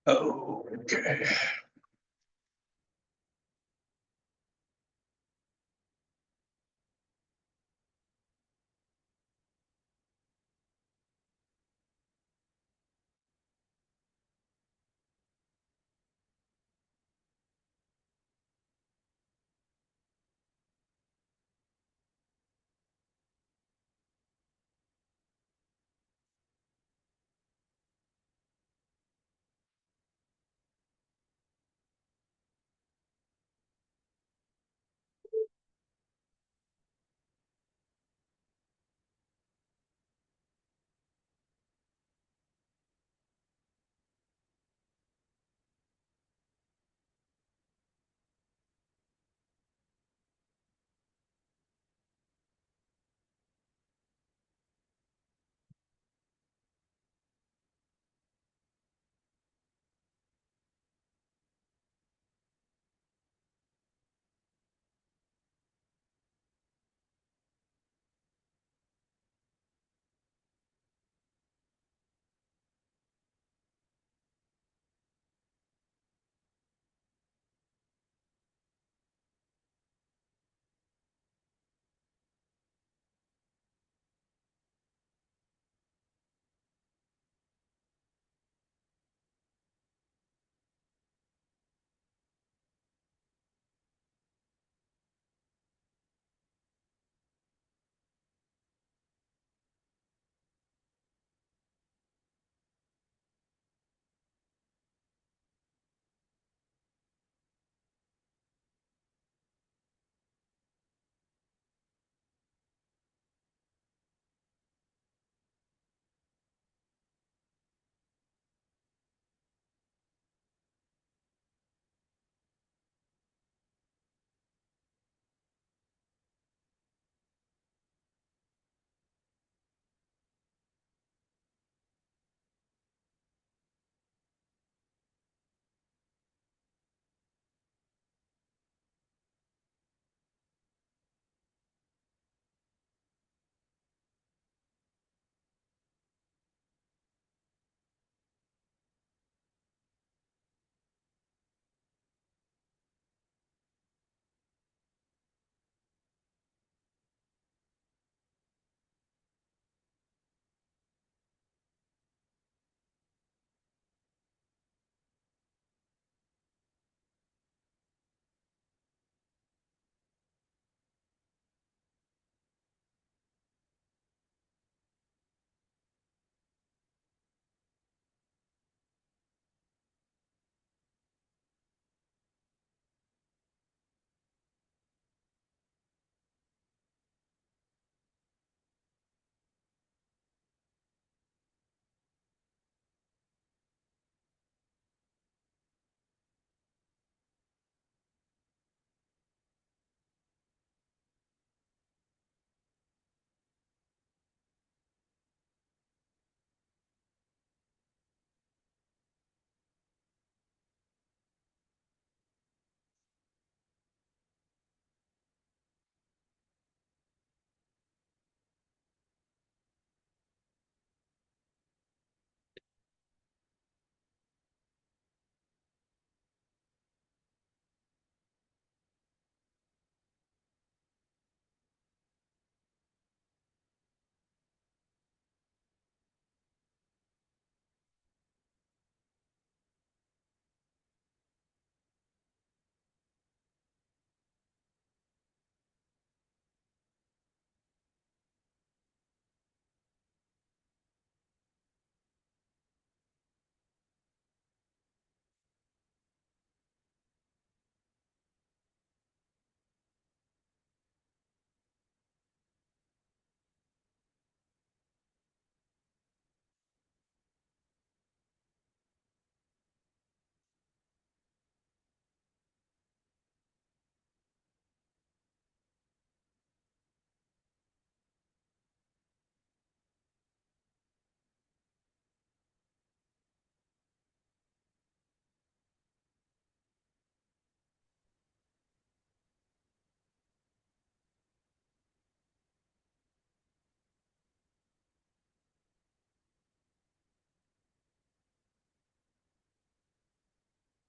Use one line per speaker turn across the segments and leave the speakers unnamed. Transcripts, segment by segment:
Oh, okay.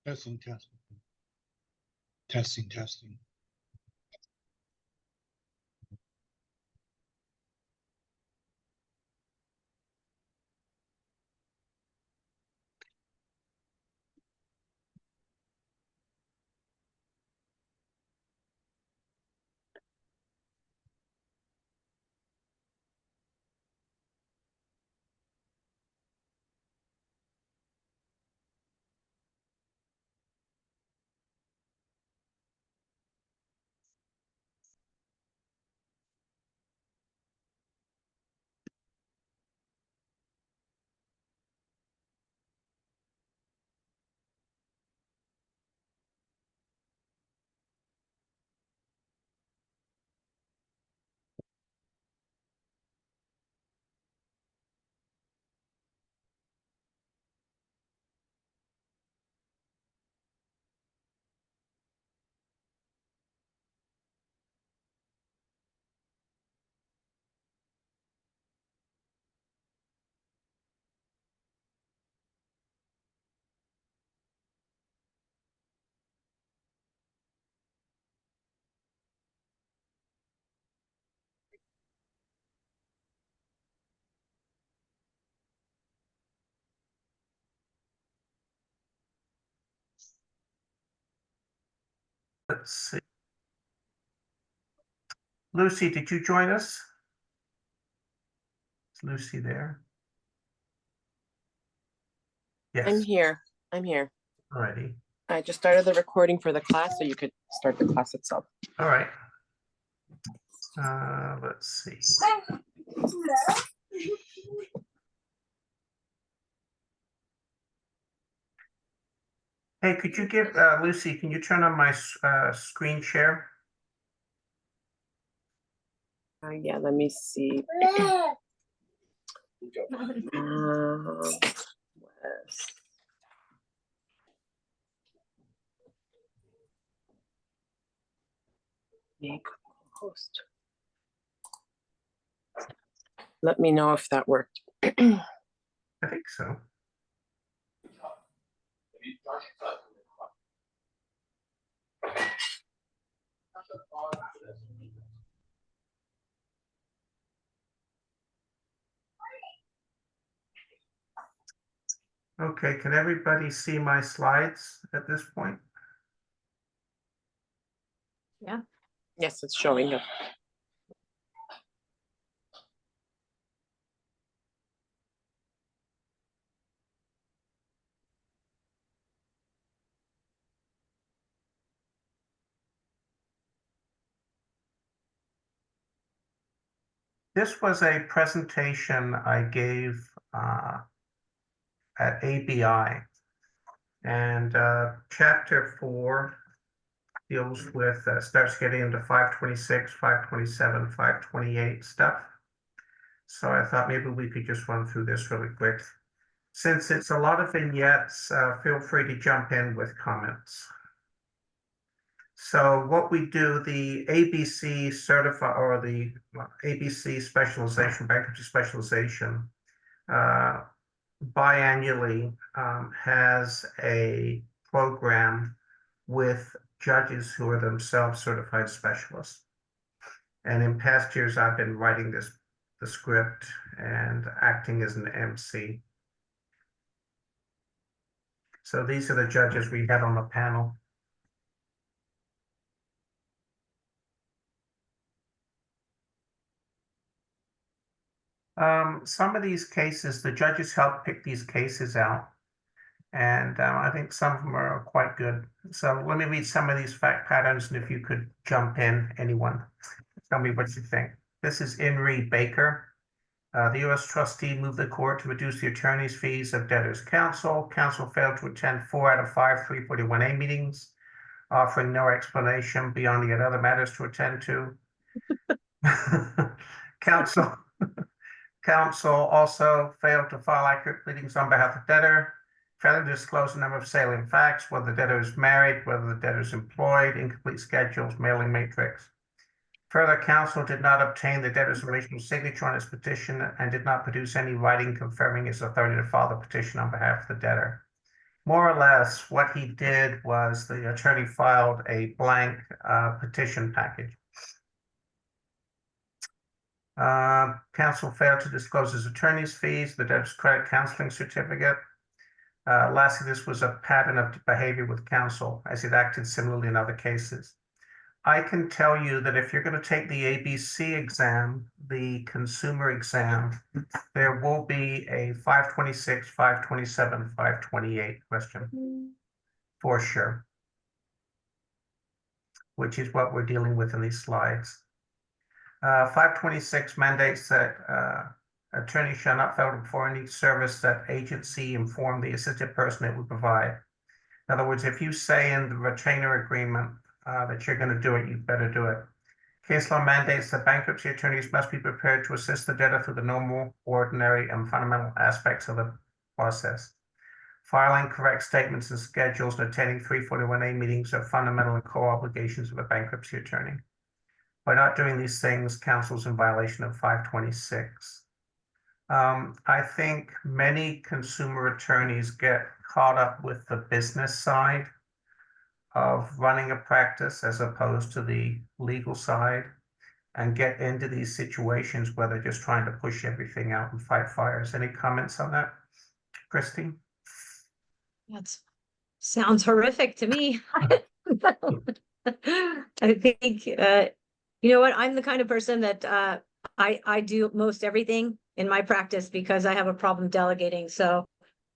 Testing, testing. Testing, testing.
Let's see. Lucy, did you join us? Is Lucy there? Yes.
I'm here.
Alrighty.
I just started the recording for the class, so you could start the class itself.
All right. Let's see. Hey, could you give Lucy? Can you turn on my screen share?
Yeah, let me see. Make host. Let me know if that worked.
I think so. Okay, can everybody see my slides at this point?
Yeah. Yes, it's showing up.
This was a presentation I gave at ABI, and chapter 4 deals with, starts getting into 526, 527, 528 stuff. So I thought maybe we could just run through this really quick. Since it's a lot of vignettes, feel free to jump in with comments. So what we do, the ABC certify, or the ABC specialization, bankruptcy specialization, biannually has a program with judges who are themselves certified specialists. And in past years, I've been writing the script and acting as an MC. So these are the judges we had on the panel. Some of these cases, the judges help pick these cases out. And I think some of them are quite good. So let me read some of these fact patterns, and if you could jump in, anyone, tell me what you think. This is Avery Baker. The U.S. trustee moved the court to reduce the attorney's fees of debtors' counsel. Counsel failed to attend 4 out of 5 341A meetings, offering no explanation beyond he had other matters to attend to. Counsel also failed to file accurate pleadings on behalf of the debtor, failed to disclose a number of salient facts, whether the debtor is married, whether the debtor is employed, incomplete schedules, mailing matrix. Further, counsel did not obtain the debtor's original signature on his petition and did not produce any writing confirming his authority to file the petition on behalf of the debtor. more or less what he did was the attorney filed a blank petition package. Counsel failed to disclose his attorney's fees, the debtor's credit counseling certificate. Lastly, this was a pattern of behavior with counsel, as it acted similarly in other cases. I can tell you that if you're going to take the ABC exam, the consumer exam, there will be a 526, 527, 528 question for sure, which is what we're dealing with in these slides. 526 mandates that attorney shall not fail to perform any service that agency inform the assisted person it would provide. In other words, if you say in the retainer agreement that you're going to do it, you better do it. Case law mandates that bankruptcy attorneys must be prepared to assist the debtor through the normal, ordinary, and fundamental aspects of the process. Filing correct statements and schedules and attending 341A meetings are fundamental and core obligations of a bankruptcy attorney. By not doing these things, counsel's in violation of 526. I think many consumer attorneys get caught up with the business side of running a practice as opposed to the legal side, and get into these situations where they're just trying to push everything out and fight fires. Any comments on that, Christy?
That sounds horrific to me. I think, you know what, I'm the kind of person that I do most everything in my practice because I have a problem delegating. So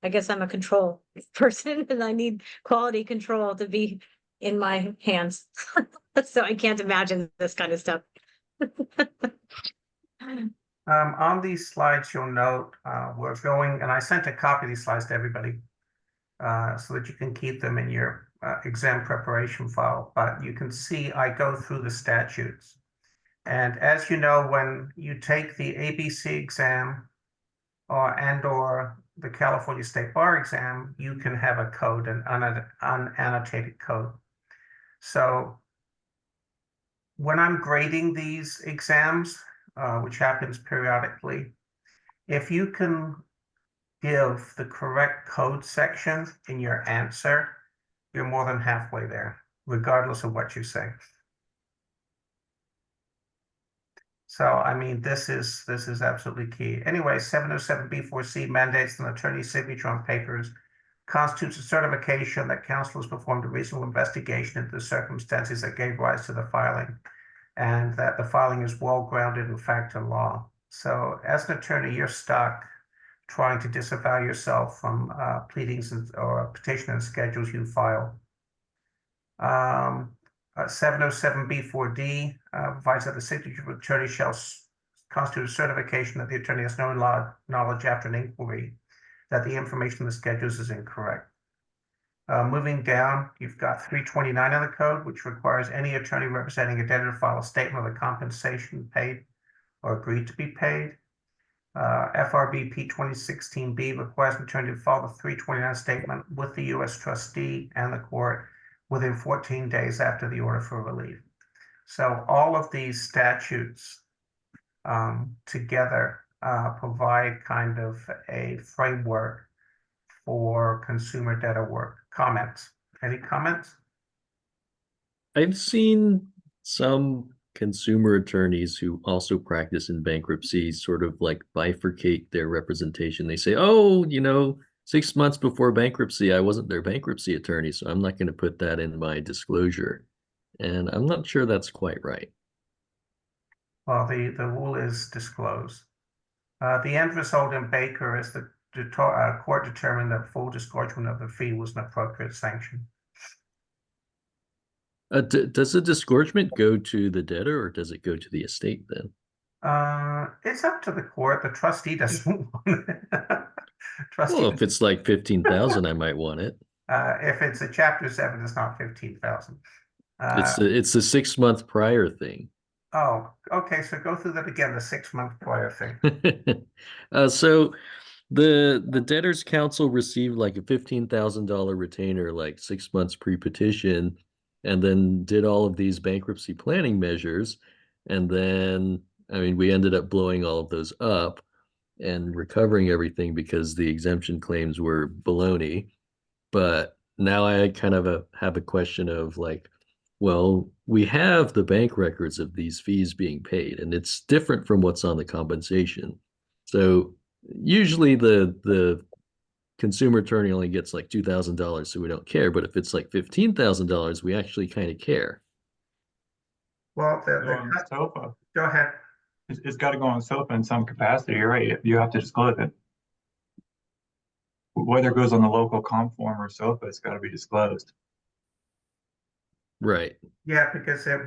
I guess I'm a control person and I need quality control to be in my hands. So I can't imagine this kind of stuff.
On these slides, you'll note we're going, and I sent a copy of these slides to everybody so that you can keep them in your exam preparation file. But you can see I go through the statutes. And as you know, when you take the ABC exam or the California State Bar exam, you can have a code, an unannotated code. So when I'm grading these exams, which happens periodically, if you can give the correct code section in your answer, you're more than halfway there, regardless of what you say. So, I mean, this is absolutely key. Anyway, 707B4C mandates an attorney's signature on papers constitutes a certification that counsel has performed a reasonable investigation into the circumstances that gave rise to the filing, and that the filing is well-grounded in fact and law. So as an attorney, you're stuck trying to disavow yourself from pleadings or petition and schedules you file. 707B4D provides that the signature of the attorney shall constitute a certification that the attorney has no knowledge after an inquiry that the information in the schedules is incorrect. Moving down, you've got 329 in the code, which requires any attorney representing a debtor to file a statement of the compensation paid or agreed to be paid. FRBP 2016B requires an attorney to file the 329 statement with the U.S. trustee and the court within 14 days after the order for relief. So all of these statutes together provide kind of a framework for consumer debtor work. Comments? Any comments?
I've seen some consumer attorneys who also practice in bankruptcy sort of like bifurcate their representation. They say, oh, 6 months before bankruptcy, I wasn't their bankruptcy attorney, so I'm not going to put that in my disclosure. And I'm not sure that's quite right. Well,
the rule is disclosed. The end result in Baker is the court determined that full disgorgement of the fee was an appropriate sanction.
Does the disgorgement go to the debtor or does it go to the estate then?
It's up to the court. The trustee doesn't want it.
Well, if it's like 15,000, I might want it.
If it's a Chapter 7, it's not 15,000.
It's a 6 month prior thing.
Oh, okay. So go through that again, the 6 month prior thing.
So the debtor's counsel received like a $15,000 retainer like 6 months pre-petition, and then did all of these bankruptcy planning measures. And then, I mean, we ended up blowing all of those up and recovering everything because the exemption claims were baloney. But now I kind of have a question of like, well, we have the bank records of these fees being paid, and it's different from what's on the compensation. So usually the consumer attorney only gets like $2,000, so we don't care. But if it's like $15,000, we actually kind of care.
Well,
Go on SOFA.
go ahead.
It's got to go on SOFA in some capacity. You're right. You have to disclose it. Whether it goes on the local comp form or SOFA, it's got to be disclosed.
Right.
Yeah, because it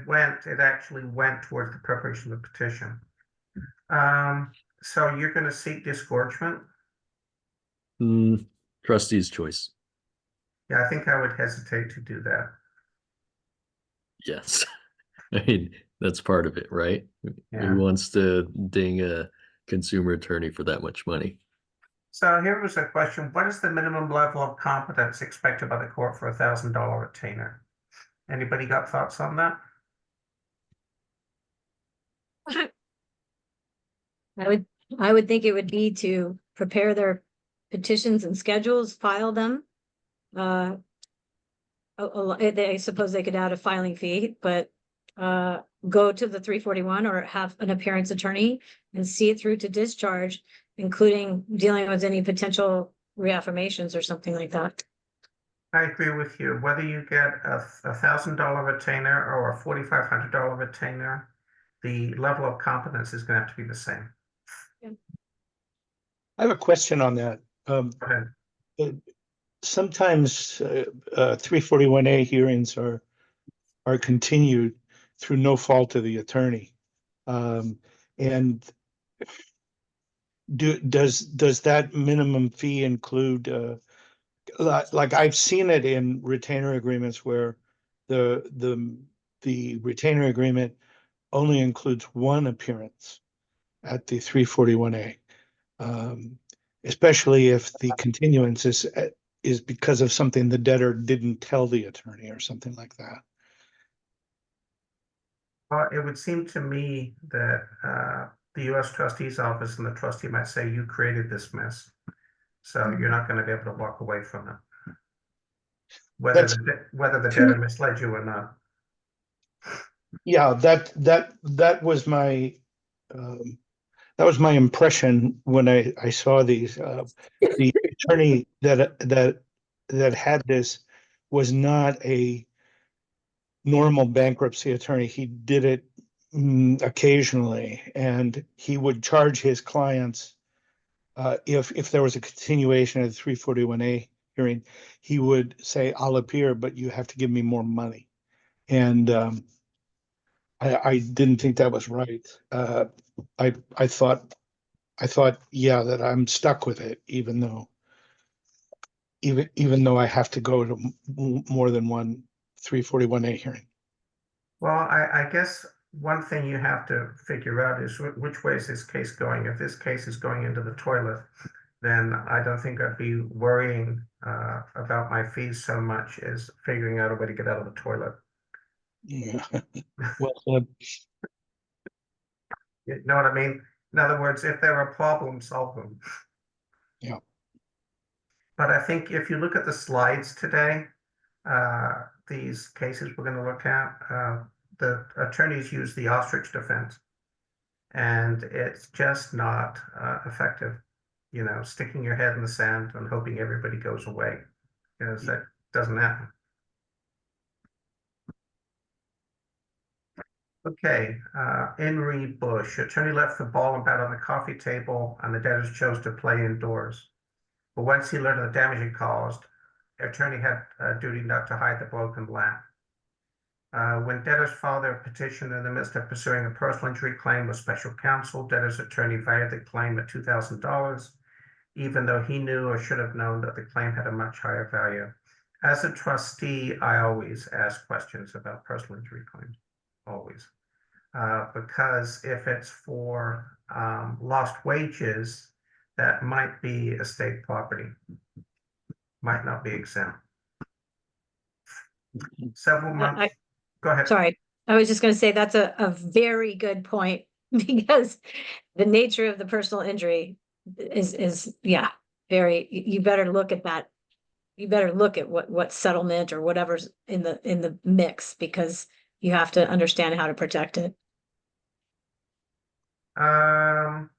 actually went towards the preparation of the petition. So you're gonna seek disgorgement?
Trustee's choice.
Yeah, I think I would hesitate to do that.
Yes. I mean, that's part of it, right?
Yeah.
Who wants to ding a consumer attorney for that much money?
So here was a question. What is the minimum level of competence expected by the court for $1,000 retainer? Anybody got thoughts on that?
I would think it would be to prepare their petitions and schedules, file them. I suppose they could add a filing fee, but go to the 341 or have an appearance attorney and see it through to discharge, including dealing with any potential reaffirmations or something like that.
I agree with you. Whether you get a $1,000 retainer or a $4,500 retainer, the level of competence is going to have to be the same.
I have a question on that.
Go ahead.
Sometimes 341A hearings are continued through no fault of the attorney. And does that minimum fee include like I've seen it in retainer agreements where the retainer agreement only includes one appearance at the 341A, especially if the continuance is because of something the debtor didn't tell the attorney or something like that.
Well, it would seem to me that the U.S. Trustee's Office and the trustee might say, you created this mess, so you're not going to be able to walk away from it. Whether the debtor misled you or not.
Yeah, that was my impression when I saw these. The attorney that had this was not a normal bankruptcy attorney. He did it occasionally, and he would charge his clients if there was a continuation of the 341A hearing. He would say, "I'll appear, but you have to give me more money," and I didn't think that was right. I thought, yeah, that I'm stuck with it, even though I have to go to more than one 341A hearing.
Well, I guess one thing you have to figure out is which way is this case going. If this case is going into the toilet, then I don't think I'd be worrying about my fees so much as figuring out a way to get out of the toilet.
Yeah. Well,
You know what I mean? In other words, if there are problems, solve them.
Yeah.
But I think if you look at the slides today, these cases we're going to look at, the attorneys use the ostrich defense, and it's just not effective. You know, sticking your head in the sand and hoping everybody goes away, because that doesn't happen. Okay, Henry Bush, attorney left the ball and bat on the coffee table, and the debtors chose to play indoors. But once he learned of the damage it caused, the attorney had a duty not to hide the broken lamp. When debtors filed their petition in the midst of pursuing a personal injury claim with special counsel, debtors attorney valued the claim at $2,000, even though he knew or should have known that the claim had a much higher value. As a trustee, I always ask questions about personal injury claims, always. Because if it's for lost wages, that might be estate property, might not be exempt. Several months. Go ahead.
Sorry, I was just going to say that's a very good point because the nature of the personal injury is yeah, very, you better look at that you better look at what settlement or whatever's in the mix, because you have to understand how to protect it.
Um.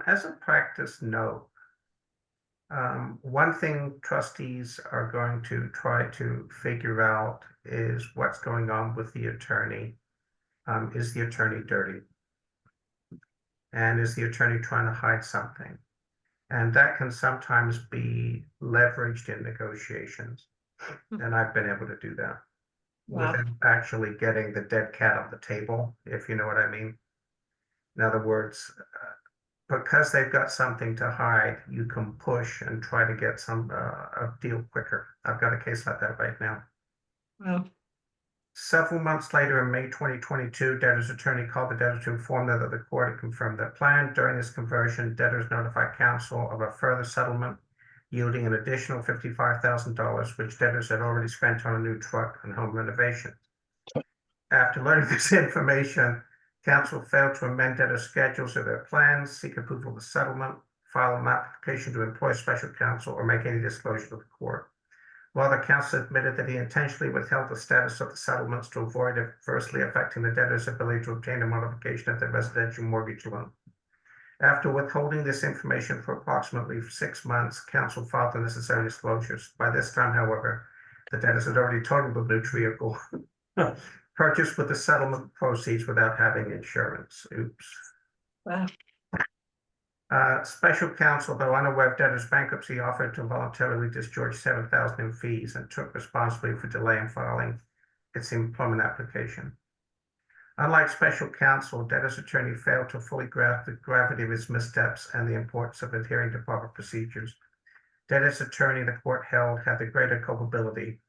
As a practice note, one thing trustees are going to try to figure out is what's going on with the attorney. Is the attorney dirty? And is the attorney trying to hide something? And that can sometimes be leveraged in negotiations. And I've been able to do that
Wow.
without actually getting the dead cat on the table, if you know what I mean. In other words, because they've got something to hide, you can push and try to get a deal quicker. I've got a case like that right now.
Wow.
Several months later, in May 2022, debtor's attorney called the debtor to inform them that the court had confirmed their plan. During this conversion, debtors notified counsel of a further settlement yielding an additional $55,000, which debtors had already spent on a new truck and home renovation. After learning this information, counsel failed to amend debtors' schedules or their plans, seek approval of the settlement, file an application to employ special counsel, or make any disclosure to the court. While the counsel admitted that he intentionally withheld the status of the settlements to avoid adversely affecting the debtor's ability to obtain a modification of their residential mortgage loan. After withholding this information for approximately 6 months, counsel filed the necessary disclosures. By this time, however, the debtors had already totaled the new vehicle purchased with the settlement proceeds without having insurance. Oops.
Wow.
Special counsel, though unaware of debtor's bankruptcy, offered to voluntarily discharge $7,000 in fees and took responsibility for delay in filing its employment application. Unlike special counsel, debtor's attorney failed to fully grasp the gravity of his missteps and the importance of adhering to proper procedures. Debtor's attorney, the court held, had the greater culpability.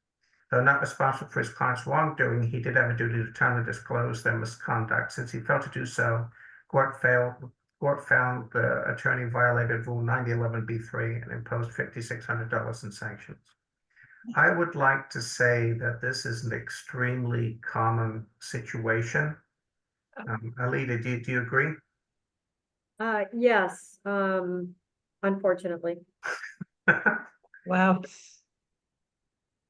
Though not responsible for his client's wrongdoing, he did have a duty to timely disclose their misconduct. Since he failed to do so, court found the attorney violated Rule 9011B3 and imposed $5,600 in sanctions. I would like to say that this is an extremely common situation. Alita, do you agree?
Yes, unfortunately.
Wow.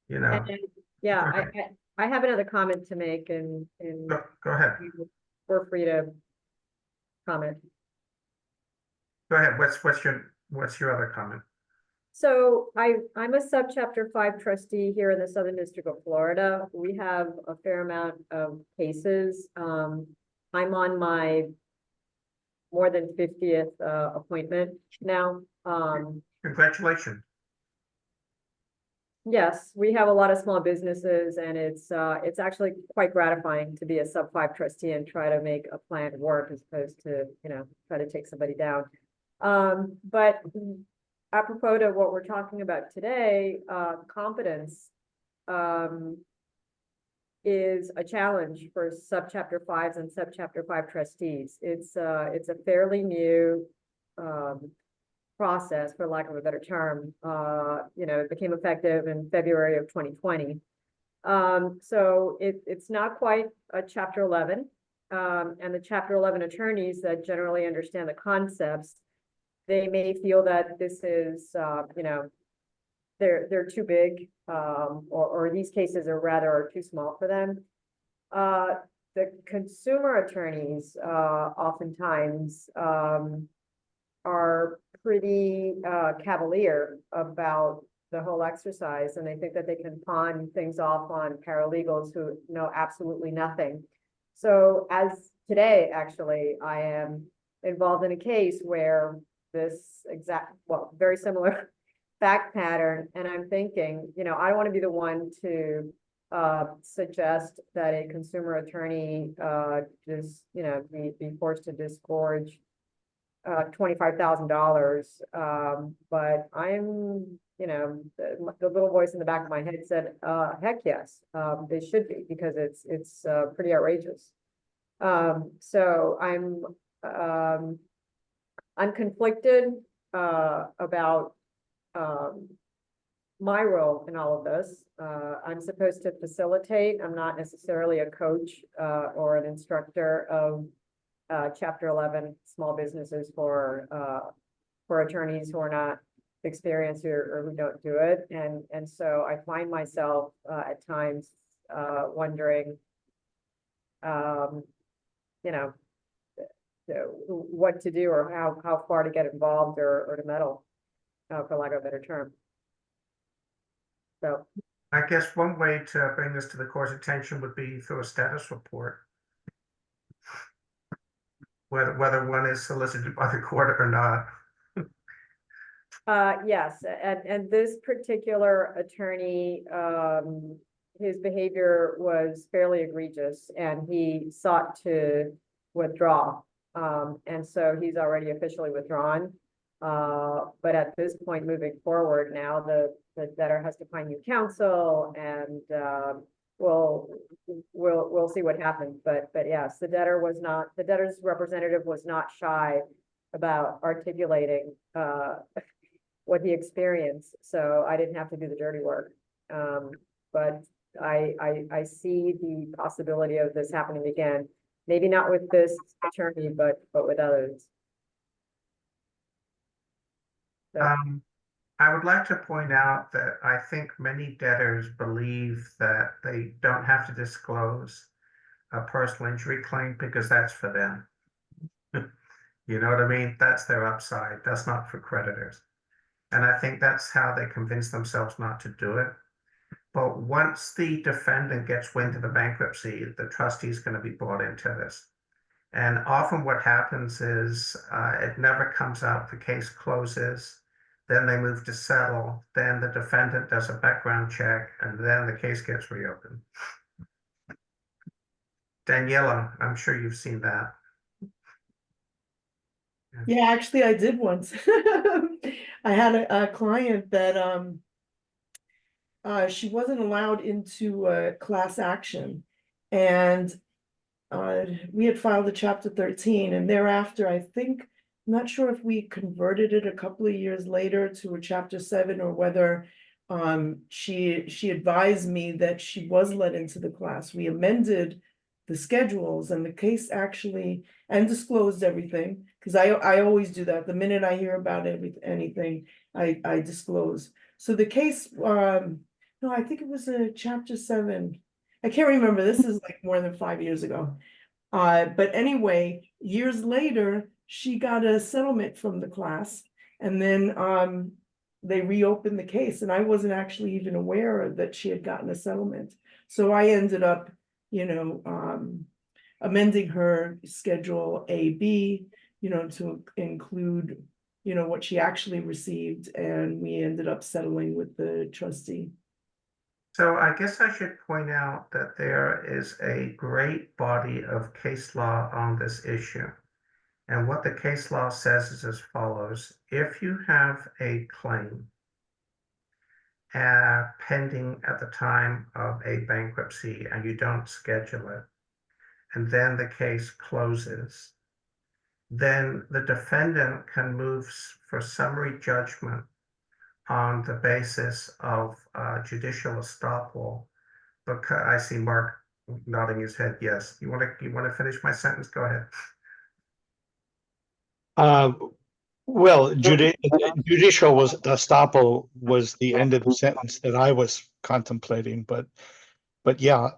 You know,
And yeah,
Go ahead.
I have another comment to make and
go ahead.
we're free to comment.
Go ahead. What's your other comment?
So I'm a subchapter 5 trustee here in the Southern District of Florida. We have a fair amount of cases. I'm on my more than 50th appointment now.
Congratulations.
Yes, we have a lot of small businesses, and it's actually quite gratifying to be a sub 5 trustee and try to make a plan work as opposed to, try to take somebody down. But apropos to what we're talking about today, competence is a challenge for subchapter 5s and subchapter 5 trustees. It's a fairly new process, for lack of a better term. It became effective in February of 2020. So it's not quite a chapter 11. And the chapter 11 attorneys that generally understand the concepts, they may feel that this is, they're too big, or these cases are too small for them. The consumer attorneys oftentimes are pretty cavalier about the whole exercise, and they think that they can pawn things off on paralegals who know absolutely nothing. So as today, actually, I am involved in a case where this very similar fact pattern, and I'm thinking, I don't want to be the one to suggest that a consumer attorney just, be forced to disgorge $25,000. But I'm, the little voice in the back of my head said, heck yes, they should be, because it's pretty outrageous. So I'm conflicted about my role in all of this. I'm supposed to facilitate. I'm not necessarily a coach or an instructor of Chapter 11 small businesses for attorneys who are not experienced or who don't do it. And so I find myself at times wondering, you know, what to do or how far to get involved or to meddle, for lack of a better term. So,
I guess one way to bring this to the court's attention would be through a status report. Whether one is solicited by the court or not.
yes, and this particular attorney, his behavior was fairly egregious and he sought to withdraw. And so he's already officially withdrawn. But at this point, moving forward now, the debtor has to find new counsel and, we'll see what happens. But yes, the debtor's representative was not shy about articulating, what he experienced. So I didn't have to do the dirty work. But I see the possibility of this happening again. Maybe not with this attorney, but with others. So,
I would like to point out that I think many debtors believe that they don't have to disclose a personal injury claim because that's for them. You know what I mean? That's their upside. That's not for creditors. And I think that's how they convince themselves not to do it. But once the defendant gets wind of the bankruptcy, the trustee is going to be brought into this. And often what happens is it never comes out, the case closes, then they move to settle, then the defendant does a background check, and then the case gets reopened. Daniela, I'm sure you've seen that.
Yeah, actually, I did once. I had a client that she wasn't allowed into a class action, and we had filed a Chapter 13, and thereafter, I think, I'm not sure if we converted it a couple of years later to a Chapter 7 or whether she advised me that she was let into the class. We amended the schedules and the case actually and disclosed everything, because I always do that. The minute I hear about anything, I disclose. So the case, no, I think it was a Chapter 7. I can't remember. This is like more than 5 years ago. But anyway, years later, she got a settlement from the class, and then they reopened the case, and I wasn't actually even aware that she had gotten a settlement. So I ended up, amending her Schedule AB, to include, what she actually received, and we ended up settling with the trustee.
So I guess I should point out that there is a great body of case law on this issue. And what the case law says is as follows. If you have a claim pending at the time of a bankruptcy and you don't schedule it, and then the case closes, then the defendant can move for summary judgment on the basis of judicial estoppel. Because I see Mark nodding his head. Yes. You want to finish my sentence? Go ahead.
Well, judicial estoppel was the end of the sentence that I was contemplating, but yeah,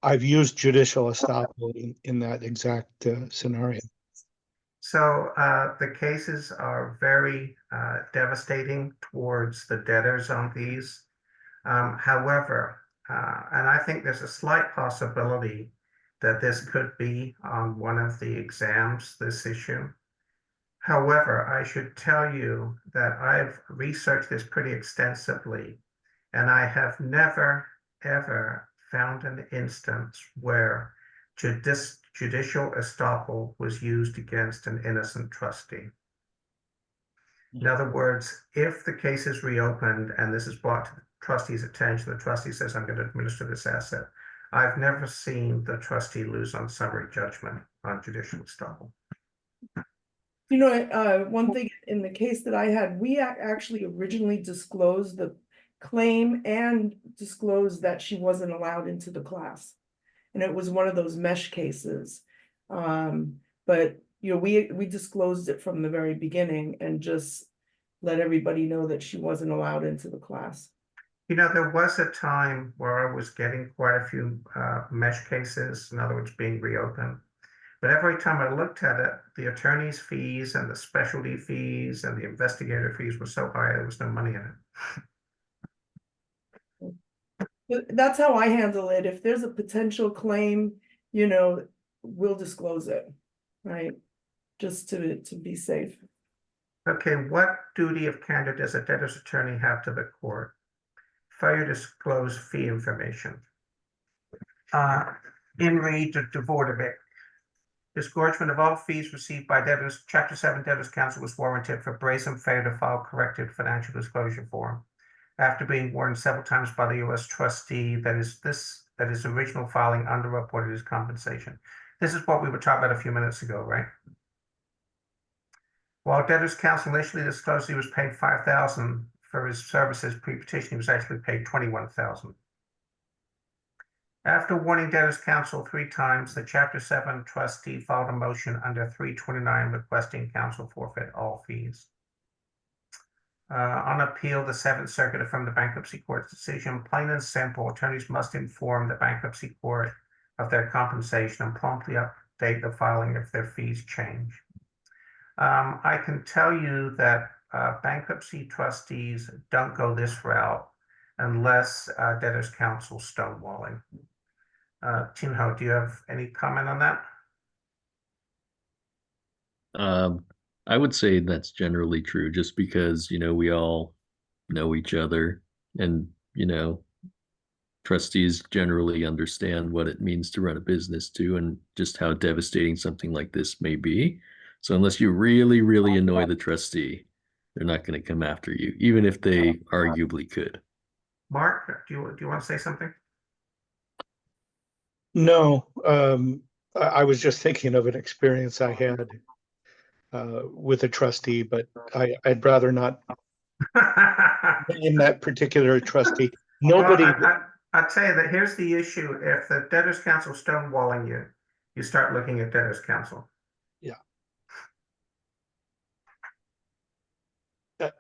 I've used judicial estoppel in that exact scenario.
So the cases are very devastating towards the debtors on these. However, and I think there's a slight possibility that this could be on one of the exams, this issue. However, I should tell you that I've researched this pretty extensively, and I have never, ever found an instance where judicial estoppel was used against an innocent trustee. In other words, if the case is reopened and this is brought to the trustee's attention, the trustee says, I'm going to administer this asset. I've never seen the trustee lose on summary judgment on judicial estoppel.
One thing in the case that I had, we actually originally disclosed claim and disclose that she wasn't allowed into the class. And it was one of those mesh cases. But we disclosed it from the very beginning and just let everybody know that she wasn't allowed into the class.
There was a time where I was getting quite a few mesh cases, in other words, being reopened. But every time I looked at it, the attorney's fees and the specialty fees and the investigator fees were so high, there was no money in it.
That's how I handle it. If there's a potential claim, we'll disclose it, right? Just to be safe.
Okay, what duty of candor does a debtor's attorney have to the court? Failure to disclose fee information. In re Dvorevic. Disgorgement of all fees received by debtors, Chapter 7 Debtors Council was warranted for brazen failure to file corrected financial disclosure form. After being warned several times by the U.S. trustee that his original filing underreported his compensation. This is what we were talking about a few minutes ago, right? While Debtors Council initially disclosed he was paid $5,000 for his services pre-petition, he was actually paid $21,000. After warning Debtors Council 3 times, the Chapter 7 trustee filed a motion under 329 requesting counsel forfeit all fees. On appeal, the 7th Circuit affirmed the bankruptcy court's decision. Plain and simple, attorneys must inform the bankruptcy court of their compensation and promptly update the filing if their fees change. I can tell you that bankruptcy trustees don't go this route unless Debtors Council stonewalling. Tinho, do you have any comment on that?
I would say that's generally true, just because we all know each other, and trustees generally understand what it means to run a business too, and just how devastating something like this may be. So unless you really, really annoy the trustee, they're not going to come after you, even if they arguably could.
Mark, do you want to say something?
No, I was just thinking of an experience I had with a trustee, but I'd rather not name that particular trustee. Nobody.
Well, I'll tell you that here's the issue. If the Debtors Council stonewalling you, you start looking at Debtors Council.
Yeah.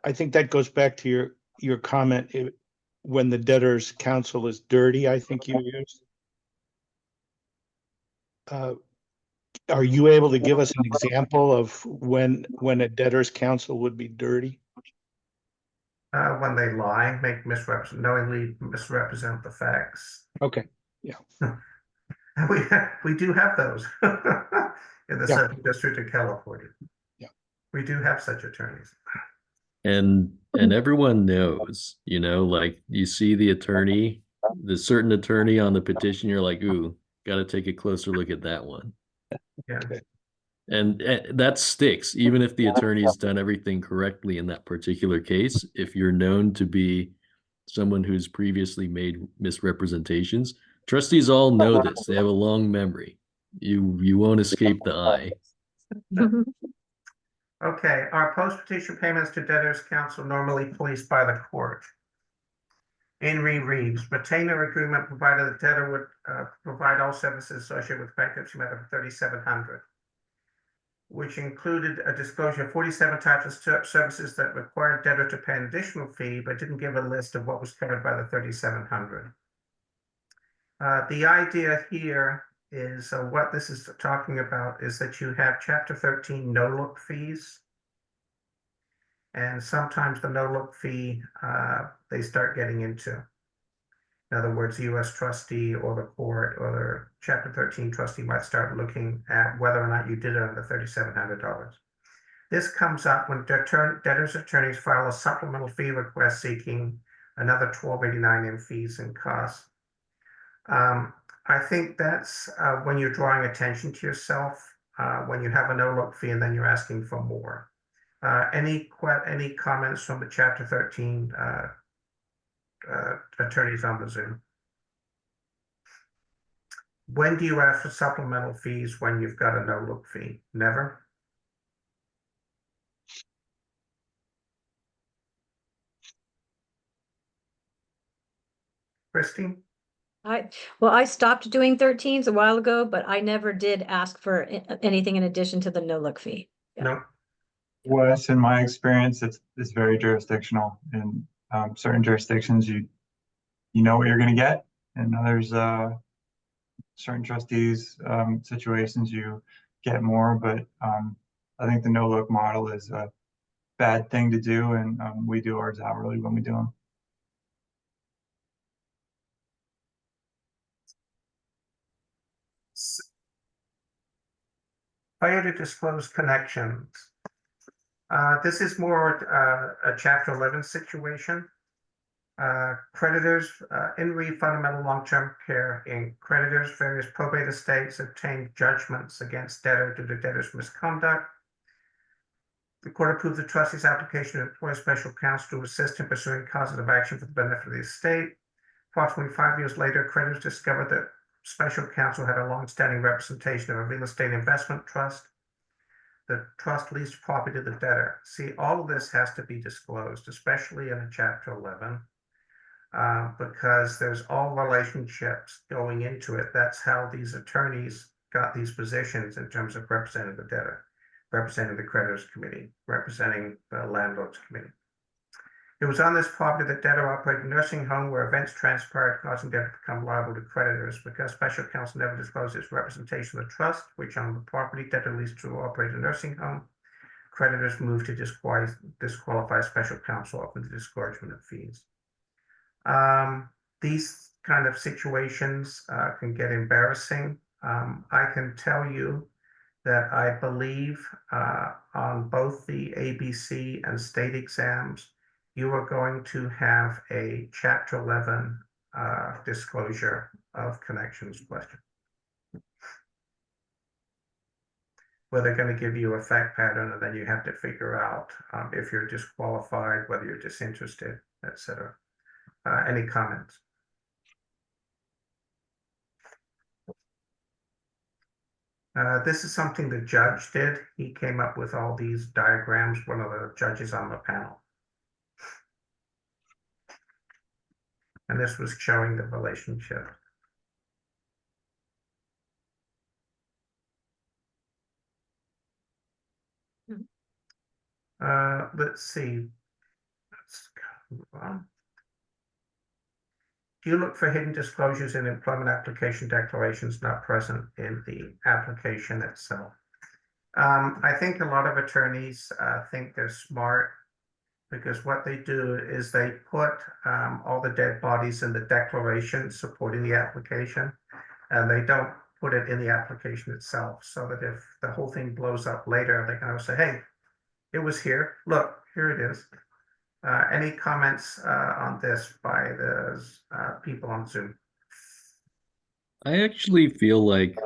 I think that goes back to your comment when the Debtors Council is dirty, I think you used. Are you able to give us an example of when a Debtors Council would be dirty?
When they lie, knowingly misrepresent the facts.
Okay, yeah.
We do have those in the Southern District of California.
Yeah.
We do have such attorneys.
And everyone knows, like you see the certain attorney on the petition, you're like, ooh, got to take a closer look at that one.
Yeah.
Okay.
And that sticks, even if the attorney's done everything correctly in that particular case. If you're known to be someone who's previously made misrepresentations, trustees all know this. They have a long memory. You won't escape the eye.
Okay, are post-petition payments to Debtors Council normally policed by the court? In Reeves, retainer agreement provided the debtor would provide all services associated with bankruptcy matter for $3,700, which included a disclosure of 47 types of services that required debtor to pay an additional fee, but didn't give a list of what was covered by the $3,700. The idea here is what this is talking about is that you have Chapter 13 no-look fees. And sometimes the no-look fee, they start getting into. In other words, the U.S. trustee or the court or the Chapter 13 trustee might start looking at whether or not you did it under $3,700. This comes up when debtors' attorneys file a supplemental fee request seeking another $1,289 in fees and costs. I think that's when you're drawing attention to yourself, when you have a no-look fee and then you're asking for more. Any comments from the Chapter 13 attorneys on the Zoom? When do you ask for supplemental fees when you've got a no-look fee? Never? Christine?
I stopped doing 13s a while ago, but I never did ask for anything in addition to the no-look fee. Yeah.
No.
Wes, in my experience, it's very jurisdictional. In certain jurisdictions, you know what you're going to get, and others, certain trustees situations you get more. But I think the no look model is a bad thing to do, and we do ours hourly when we do them.
Failure to disclose connections. This is more a Chapter 11 situation. Creditors, in fundamental long-term care Inc. Creditors, various probate estates obtained judgments against debtor due to debtor's misconduct. The court approved the trustee's application to employ special counsel to assist in pursuing causative action for the benefit of the estate. Approximately 5 years later, creditors discovered that special counsel had a long-standing representation of a real estate investment trust. The trust leased property to the debtor. See, all of this has to be disclosed, especially in a Chapter 11, because there's all relationships going into it. That's how these attorneys got these positions in terms of representing the debtor, representing the creditors committee, representing the landlords committee. It was on this property that debtor operated a nursing home where events transpired causing debtor to become liable to creditors. Because special counsel never disclosed its representation of the trust, which owned the property, debtor leased to operate a nursing home. Creditors moved to disqualify special counsel off of the disgorgement of fees. These kind of situations can get embarrassing. I can tell you that I believe on both the ABC and state exams, you are going to have a Chapter 11 disclosure of connections question. Where they're going to give you a fact pattern, and then you have to figure out if you're disqualified, whether you're disinterested, etc. Any comments? This is something the judge did. He came up with all these diagrams, one of the judges on the panel. And this was showing the relationship. Let's see. Let's move on. Do you look for hidden disclosures in employment application declarations not present in the application itself? I think a lot of attorneys think they're smart, because what they do is they put all the dead bodies in the declaration supporting the application, and they don't put it in the application itself, so that if the whole thing blows up later, they can always say, hey, it was here, look, here it is. Any comments on this by the people on Zoom?
I actually feel like,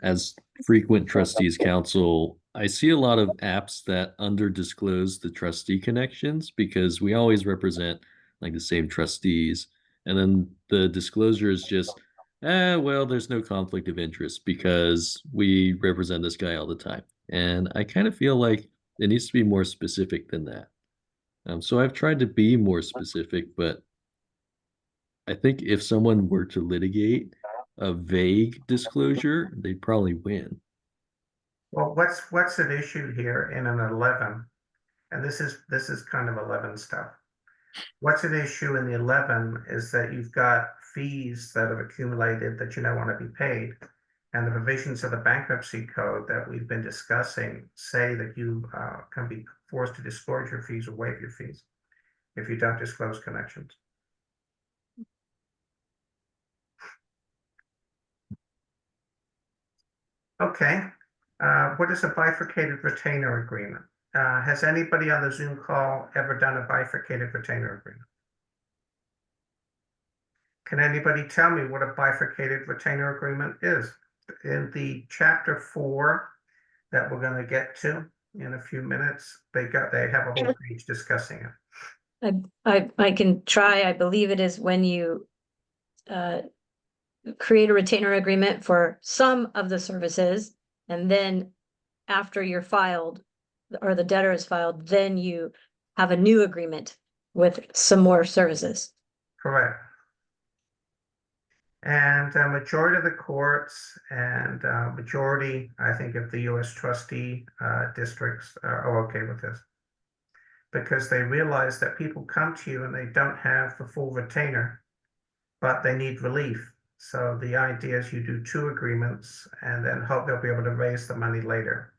as frequent trustees council, I see a lot of apps that under disclose the trustee connections, because we always represent like the same trustees. And then the disclosure is just, well, there's no conflict of interest because we represent this guy all the time. And I kind of feel like it needs to be more specific than that. So I've tried to be more specific, but I think if someone were to litigate a vague disclosure, they'd probably win.
Well, what's at issue here in an 11, and this is kind of 11 stuff. What's at issue in the 11 is that you've got fees that have accumulated that you don't want to be paid, and the provisions of the bankruptcy code that we've been discussing say that you can be forced to disgorge your fees or waive your fees if you don't disclose connections. Okay, what is a bifurcated retainer agreement? Has anybody on the Zoom call ever done a bifurcated retainer agreement? Can anybody tell me what a bifurcated retainer agreement is? In the Chapter 4 that we're going to get to in a few minutes, they have a whole page discussing it.
I can try. I believe it is when you create a retainer agreement for some of the services, and then after you're filed or the debtor is filed, then you have a new agreement with some more services.
Correct. And a majority of the courts and majority, I think, of the U.S. trustee districts are okay with this. Because they realize that people come to you and they don't have the full retainer, but they need relief. So the idea is you do 2 agreements and then hope they'll be able to raise the money later.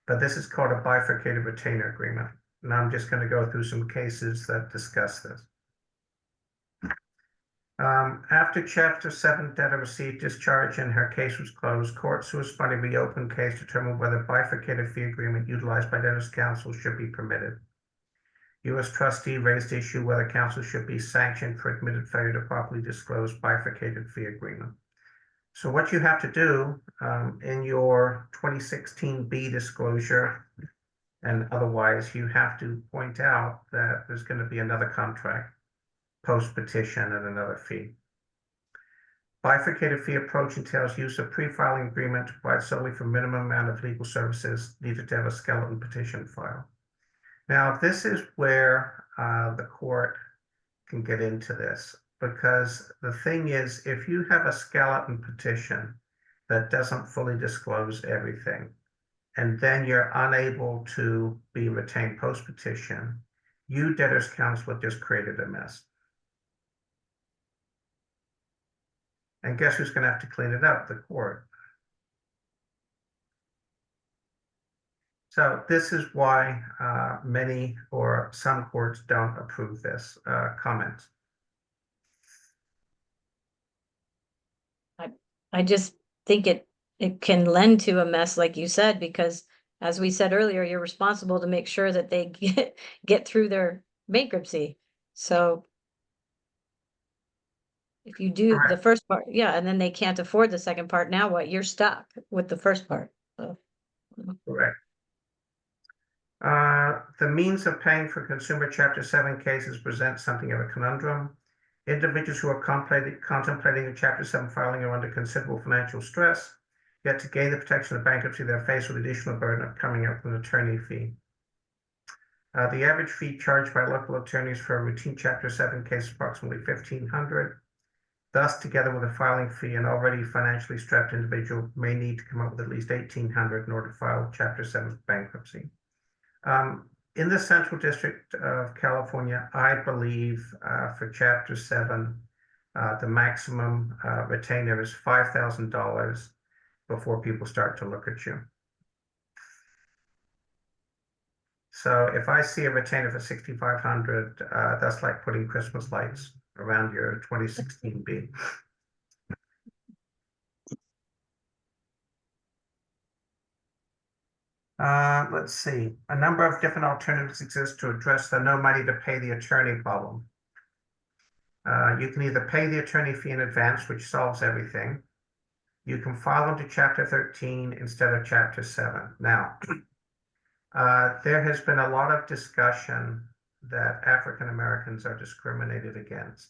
But this is called a bifurcated retainer agreement. And I'm just going to go through some cases that discuss this. After Chapter 7 debtor received discharge and her case was closed, court sua sponte reopened case determined whether bifurcated fee agreement utilized by debtor's counsel should be permitted. U.S. trustee raised the issue whether counsel should be sanctioned for admitted failure to properly disclose bifurcated fee agreement. So what you have to do in your 2016 B disclosure and otherwise, you have to point out that there's going to be another contract post-petition and another fee. Bifurcated fee approach entails use of pre-filing agreement to provide solely for minimum amount of legal services needed to have a skeleton petition file. Now, this is where the court can get into this, because the thing is, if you have a skeleton petition that doesn't fully disclose everything, and then you're unable to be retained post-petition, you, debtors counsel, have just created a mess. And guess who's going to have to clean it up? The court. So this is why many or some courts don't approve this comment.
I just think it can lend to a mess, like you said, because as we said earlier, you're responsible to make sure that they get through their bankruptcy. So if you do the first part, yeah, and then they can't afford the second part, now what? You're stuck with the first part. So.
Correct. The means of paying for consumer Chapter 7 cases present something of a conundrum. Individuals who are contemplating a Chapter 7 filing are under considerable financial stress, yet to gain the protection of bankruptcy, they're faced with the additional burden of coming up with an attorney fee. The average fee charged by local attorneys for a routine Chapter 7 case is approximately $1,500. Thus, together with a filing fee, an already financially strapped individual may need to come up with at least $1,800 in order to file Chapter 7 bankruptcy. In the Central District of California, I believe for Chapter 7, the maximum retainer is $5,000 before people start to look at you. So if I see a retainer for $6,500, that's like putting Christmas lights around your 2016 B. Let's see. A number of different alternatives exist to address the no money to pay the attorney problem. You can either pay the attorney fee in advance, which solves everything. You can file under Chapter 13 instead of Chapter 7. Now, there has been a lot of discussion that African Americans are discriminated against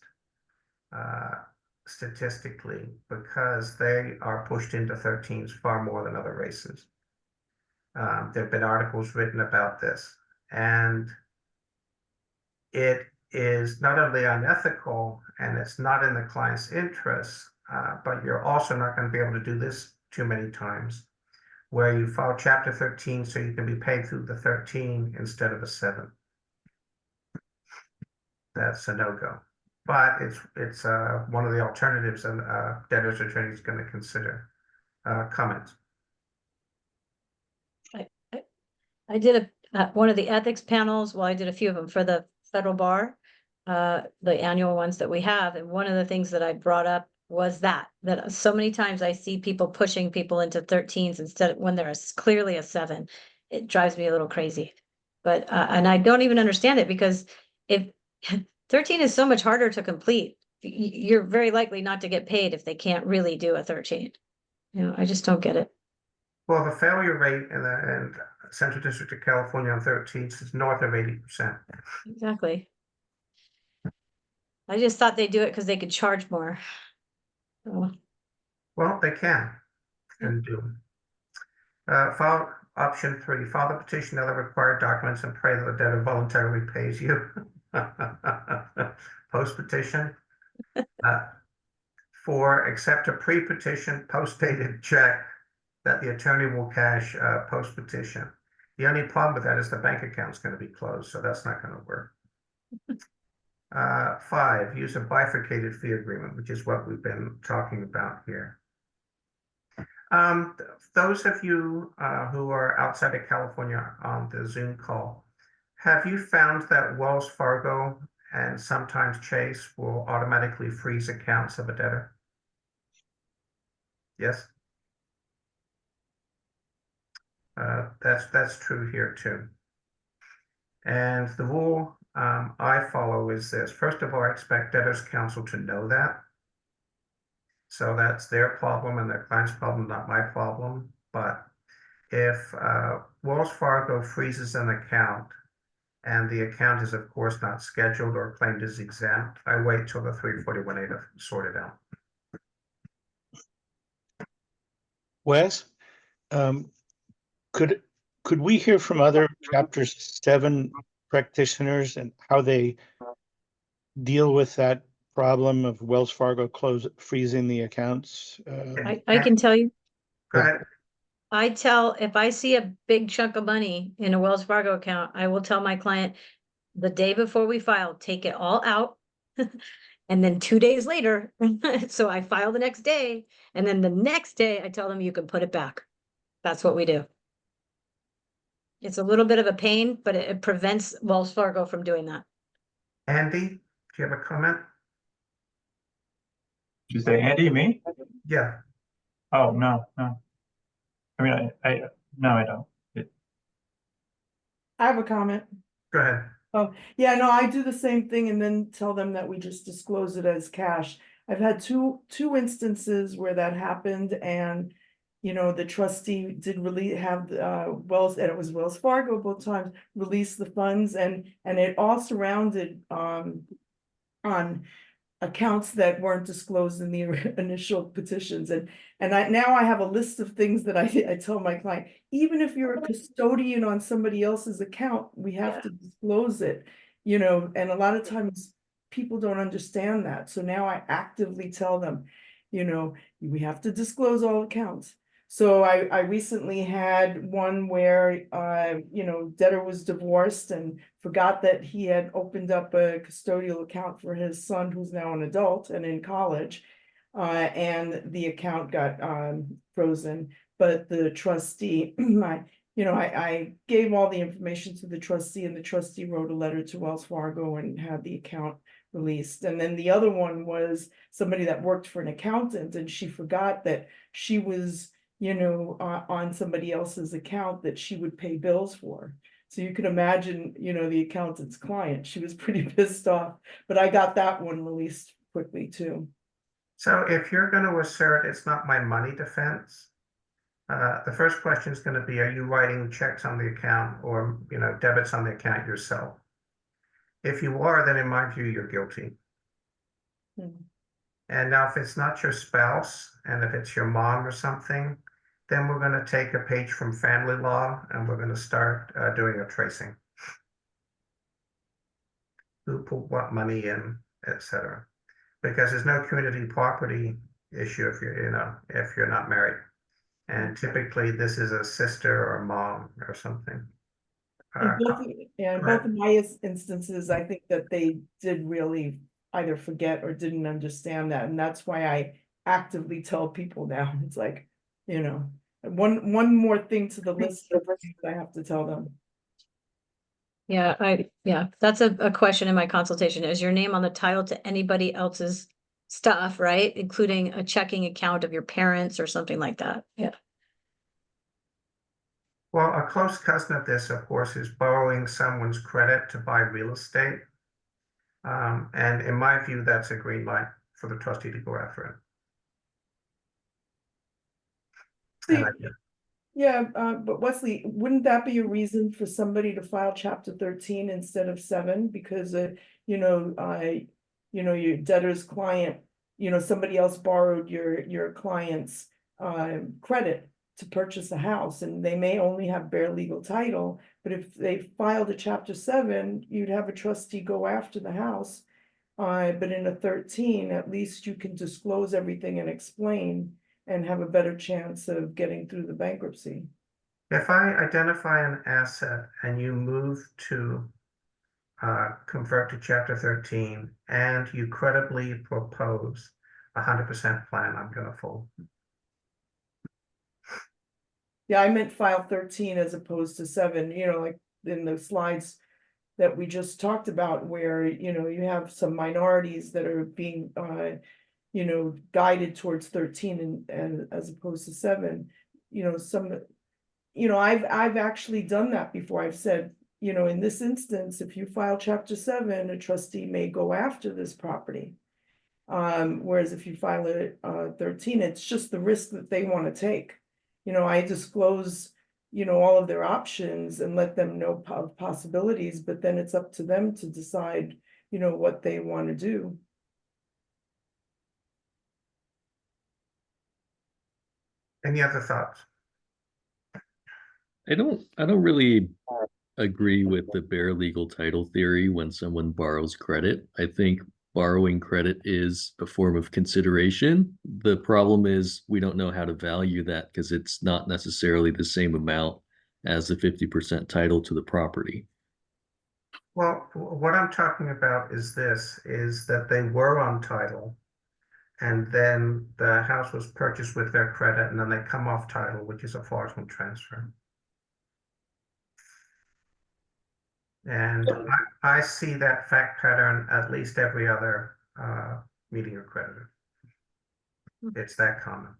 statistically because they are pushed into 13s far more than other races. There have been articles written about this, and it is not only unethical and it's not in the client's interests, but you're also not going to be able to do this too many times, where you file Chapter 13 so you can be paid through the 13 instead of a 7. That's a no-go. But it's one of the alternatives and debtor's attorney is going to consider. Comments?
I did one of the ethics panels. Well, I did a few of them for the federal bar, the annual ones that we have. And one of the things that I brought up was that so many times I see people pushing people into 13s instead of when there is clearly a 7. It drives me a little crazy. But and I don't even understand it, because if 13 is so much harder to complete, you're very likely not to get paid if they can't really do a 13. I just don't get it.
Well, the failure rate in the Central District of California on 13s is north of 80%.
Exactly. I just thought they'd do it because they could charge more. So.
Well, they can and do. File option 3, file the petition, other required documents, and pray that the debtor voluntarily pays you. Post petition. for accept a pre-petition post-dated check that the attorney will cash post-petition. The only problem with that is the bank account's going to be closed, so that's not going to work. 5, use a bifurcated fee agreement, which is what we've been talking about here. Those of you who are outside of California on the Zoom call, have you found that Wells Fargo and sometimes Chase will automatically freeze accounts of a debtor? Yes? That's true here too. And the rule I follow is this. First of all, I expect debtors counsel to know that. So that's their problem and their client's problem, not my problem. But if Wells Fargo freezes an account and the account is of course not scheduled or claimed as exempt, I wait till the 341A to sort it out.
Wes, could we hear from other Chapter 7 practitioners and how they deal with that problem of Wells Fargo freezing the accounts?
I can tell you,
Go ahead.
if I see a big chunk of money in a Wells Fargo account, I will tell my client the day before we file, take it all out. And then 2 days later, so I file the next day, and then the next day I tell them you can put it back. That's what we do. It's a little bit of a pain, but it prevents Wells Fargo from doing that.
Andy, do you have a comment?
Did you say Andy, me?
Yeah.
Oh, no. I mean, no, I don't.
I have a comment.
Go ahead.
Oh, yeah, no, I do the same thing and then tell them that we just disclose it as cash. I've had two instances where that happened, and the trustee did really have and it was Wells Fargo both times, release the funds, and it all surrounded on accounts that weren't disclosed in the initial petitions. And now I have a list of things that I tell my client, even if you're a custodian on somebody else's account, we have to disclose it, and a lot of times people don't understand that. So now I actively tell them, we have to disclose all accounts. So I recently had one where, debtor was divorced and forgot that he had opened up a custodial account for his son, who's now an adult and in college. And the account got frozen, but the trustee, I gave all the information to the trustee, and the trustee wrote a letter to Wells Fargo and had the account released. And then the other one was somebody that worked for an accountant, and she forgot that she was on somebody else's account that she would pay bills for. So you can imagine, the accountant's client, she was pretty pissed off, but I got that one released quickly too.
So if you're going to assert it's not my money defense, the first question is going to be, are you writing checks on the account or, debits on the account yourself? If you are, then in my view, you're guilty. And now if it's not your spouse and if it's your mom or something, then we're going to take a page from family law and we're going to start doing a tracing. Who put what money in, etc. Because there's no community property issue if you're not married. And typically this is a sister or mom or something.
In both of my instances, I think that they did really either forget or didn't understand that. And that's why I actively tell people now. It's like, one more thing to the list of things I have to tell them.
Yeah, that's a question in my consultation. Is your name on the title to anybody else's stuff, right? Including a checking account of your parents or something like that. Yeah.
Well, a close cousin of this, of course, is borrowing someone's credit to buy real estate. And in my view, that's a green light for the trustee to go after it.
Yeah, but Wesley, wouldn't that be a reason for somebody to file Chapter 13 instead of 7? Because, your debtor's client, somebody else borrowed your client's credit to purchase a house, and they may only have bare legal title, but if they filed a Chapter 7, you'd have a trustee go after the house But in a 13, at least you can disclose everything and explain and have a better chance of getting through the bankruptcy.
If I identify an asset and you move to convert to Chapter 13 and you credibly propose 100% plan, I'm going to fold.
Yeah, I meant file 13 as opposed to 7, like in the slides that we just talked about, where, you have some minorities that are being, guided towards 13 and as opposed to 7, I've actually done that before. I've said, in this instance, if you file Chapter 7, a trustee may go after this property. Whereas if you file it 13, it's just the risk that they want to take. I disclose, all of their options and let them know of possibilities, but then it's up to them to decide, what they want to do.
Any other thoughts?
I don't really agree with the bare legal title theory when someone borrows credit. I think borrowing credit is a form of consideration. The problem is we don't know how to value that because it's not necessarily the same amount as the 50% title to the property.
Well, what I'm talking about is that they were on title and then the house was purchased with their credit and then they come off title, which is a fraudulent transfer. And I see that fact pattern at least every other meeting or creditor. It's that common.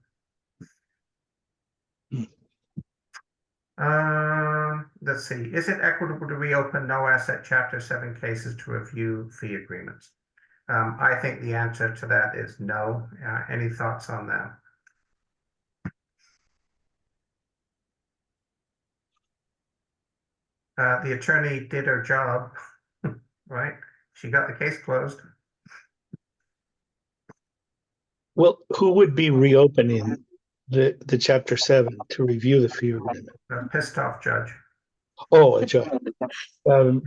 Let's see. Is it equitable to reopen no asset Chapter 7 cases to review fee agreements? I think the answer to that is no. Any thoughts on that? The attorney did her job, right? She got the case closed.
Well, who would be reopening the Chapter 7 to review the fee agreement?
A pissed off judge.
Oh, a judge.
A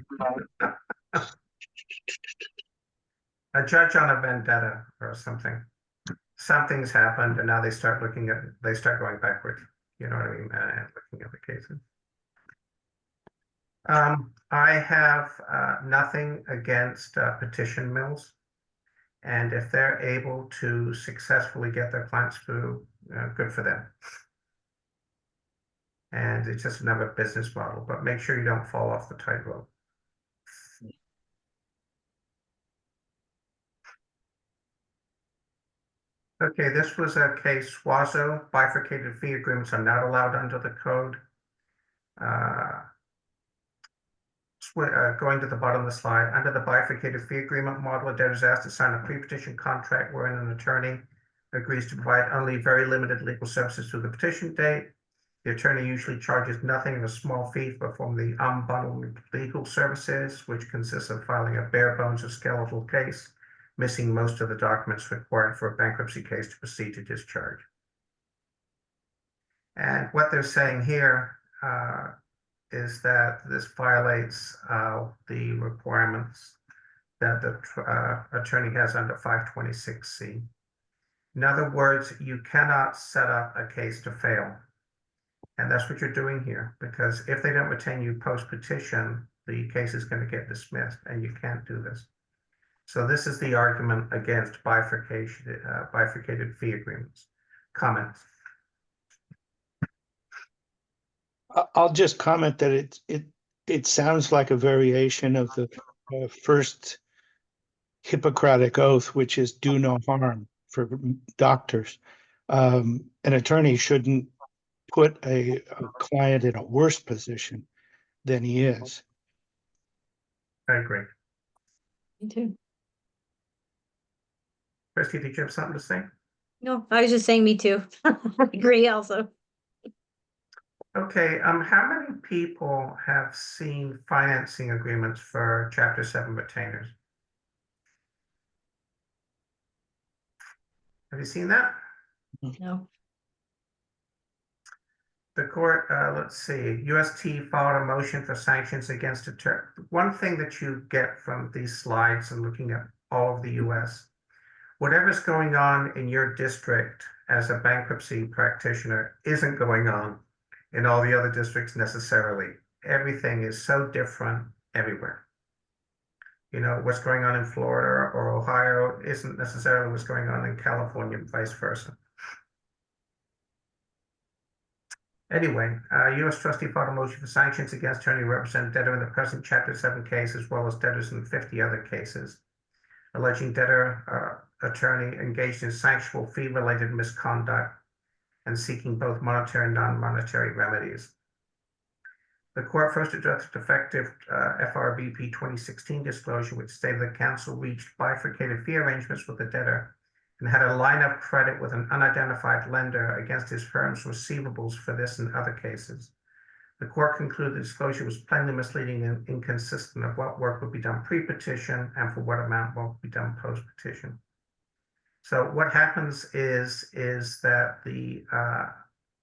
judge on a vendetta or something. Something's happened, and now they start going backwards. You know what I mean? And looking at the cases. I have nothing against petition mills, and if they're able to successfully get their clients through, good for them. And it's just another business model, but make sure you don't fall off the tightrope. Okay, this was a case, Swazo, bifurcated fee agreements are not allowed under the code. Going to the bottom of the slide, under the bifurcated fee agreement model, a debtor is asked to sign a pre-petition contract wherein an attorney agrees to provide only very limited legal services through the petition date. The attorney usually charges nothing and a small fee to perform the unbundled legal services, which consists of filing a bare bones or skeletal case, missing most of the documents required for a bankruptcy case to proceed to discharge. And what they're saying here is that this violates the requirements that the attorney has under 526C. In other words, you cannot set up a case to fail. And that's what you're doing here, because if they don't retain you post-petition, the case is going to get dismissed, and you can't do this. So this is the argument against bifurcated fee agreements. Comments?
I'll just comment that it sounds like a variation of the first Hippocratic oath, which is do no harm for doctors. An attorney shouldn't put a client in a worse position than he is.
I agree.
Me too.
Christy, did you have something to say?
No, I was just saying me too. I agree also.
Okay, how many people have seen financing agreements for Chapter 7 retainers? Have you seen that?
No.
The court, let's see, UST filed a motion for sanctions against attorney. One thing that you get from these slides and looking at all over the US. Whatever's going on in your district as a bankruptcy practitioner isn't going on in all the other districts necessarily. Everything is so different everywhere. You know, what's going on in Florida or Ohio isn't necessarily what's going on in California and vice versa. Anyway, U.S. trustee filed a motion for sanctions against attorney who represented debtor in the present Chapter 7 case, as well as debtors in 50 other cases, alleging debtor attorney engaged in sanctionable fee-related misconduct and seeking both monetary and non-monetary remedies. The court first addressed defective FRBP 2016 disclosure, which stated that counsel reached bifurcated fee arrangements with the debtor and had a line of credit with an unidentified lender against his firm's receivables for this and other cases. The court concluded the disclosure was plainly misleading and inconsistent of what work would be done pre-petition and for what amount work would be done post-petition. So what happens is that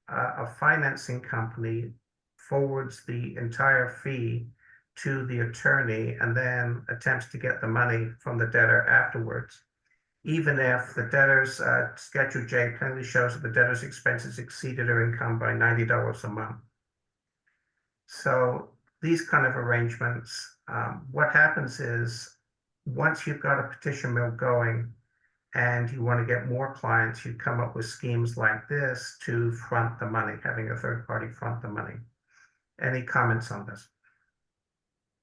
a financing company forwards the entire fee to the attorney and then attempts to get the money from the debtor afterwards, even if the debtor's Schedule J plainly shows that the debtor's expenses exceeded her income by $90 a month. So these kind of arrangements, what happens is once you've got a petition mill going and you want to get more clients, you come up with schemes like this to front the money, having a third party front the money. Any comments on this?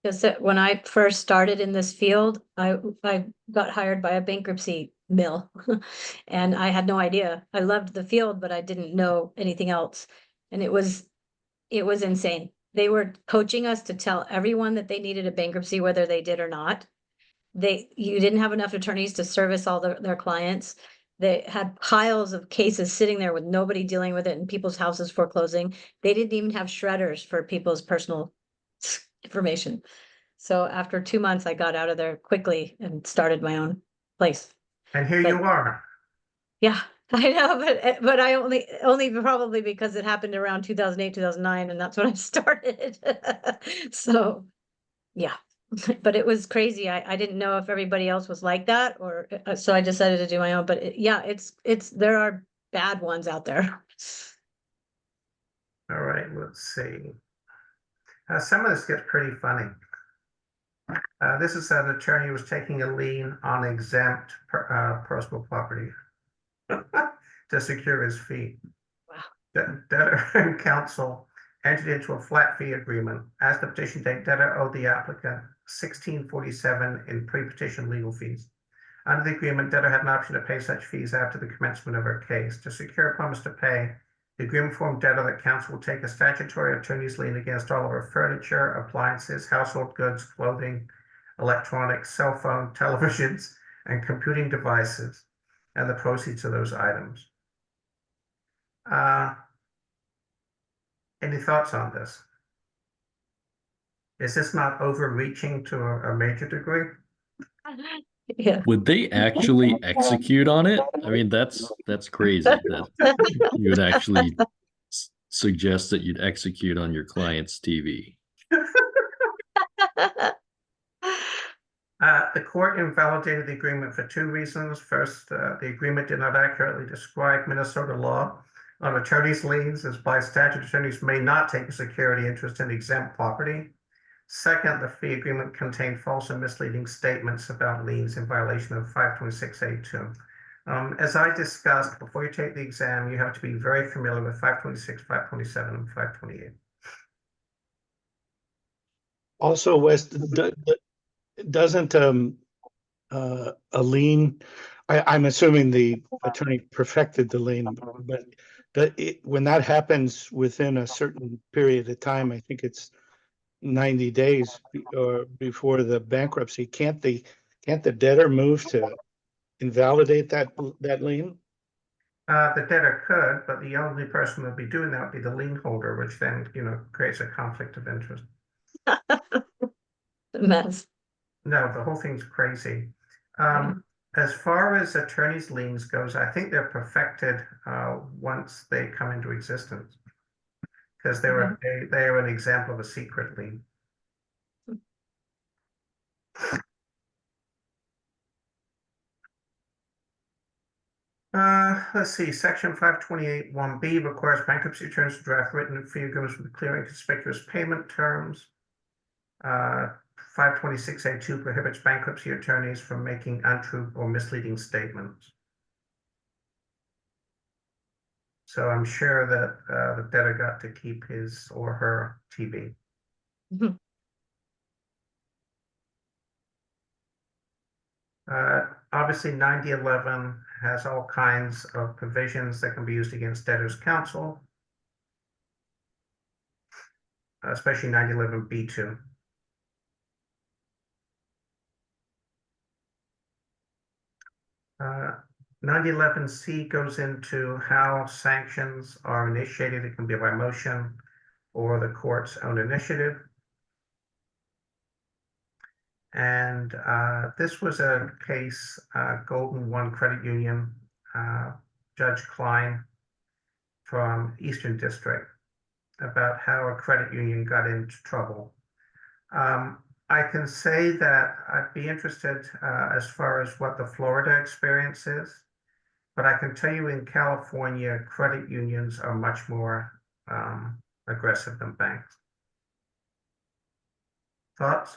Because when I first started in this field, I got hired by a bankruptcy mill and I had no idea. I loved the field, but I didn't know anything else. And it was insane. They were coaching us to tell everyone that they needed a bankruptcy, whether they did or not. You didn't have enough attorneys to service all their clients. They had piles of cases sitting there with nobody dealing with it and people's houses foreclosing. They didn't even have shredders for people's personal information. So after 2 months, I got out of there quickly and started my own place.
And here you are.
Yeah, I know, but I only probably because it happened around 2008, 2009, and that's when I started. So, yeah. But it was crazy. I didn't know if everybody else was like that, or so I decided to do my own. But yeah, there are bad ones out there.
All right, let's see. Some of this gets pretty funny. This is an attorney who was taking a lien on exempt personal property to secure his fee.
Wow.
Debtor and counsel entered into a flat fee agreement. As the petition date, debtor owed the applicant $16.47 in pre-petition legal fees. Under the agreement, debtor had an option to pay such fees after the commencement of her case. To secure a promise to pay, the agreement informed debtor that counsel will take a statutory attorney's lien against all of her furniture, appliances, household goods, clothing, electronics, cell phone, televisions, and computing devices, and the proceeds of those items. Any thoughts on this? Is this not overreaching to a major degree?
Yeah.
Would they actually execute on it? I mean, that's crazy that you would actually suggest that you'd execute on your client's TV.
The court invalidated the agreement for 2 reasons. First, the agreement did not accurately describe Minnesota law on attorney's liens, as by statute, attorneys may not take a security interest in exempt property. Second, the fee agreement contained false and misleading statements about liens in violation of 526A2. As I discussed, before you take the exam, you have to be very familiar with 526, 527, and 528.
Also, Wes, doesn't a lien, I'm assuming the attorney perfected the lien, but when that happens within a certain period of time, I think it's 90 days or before the bankruptcy, can't the debtor move to invalidate that lien?
The debtor could, but the only person who would be doing that would be the lien holder, which then, creates a conflict of interest.
Mess.
No, the whole thing's crazy. As far as attorney's liens goes, I think they're perfected once they come into existence, because they are an example of a secret lien. Let's see, section 528(1)(b) requires bankruptcy attorneys to draft written fee agreements with clear and conspicuous payment terms. 526(a)(2) prohibits bankruptcy attorneys from making untrue or misleading statements. So I'm sure that the debtor got to keep his or her TV.
Mhm.
Obviously, 9011 has all kinds of provisions that can be used against debtors' counsel, especially 9011(b)(2). Uh, 9011(c) goes into how sanctions are initiated. It can be by motion or the court's own initiative. And this was a case, Golden One Credit Union, Judge Klein from Eastern District, about how a credit union got into trouble. I can say that I'd be interested as far as what the Florida experience is, but I can tell you in California, credit unions are much more aggressive than banks. Thoughts?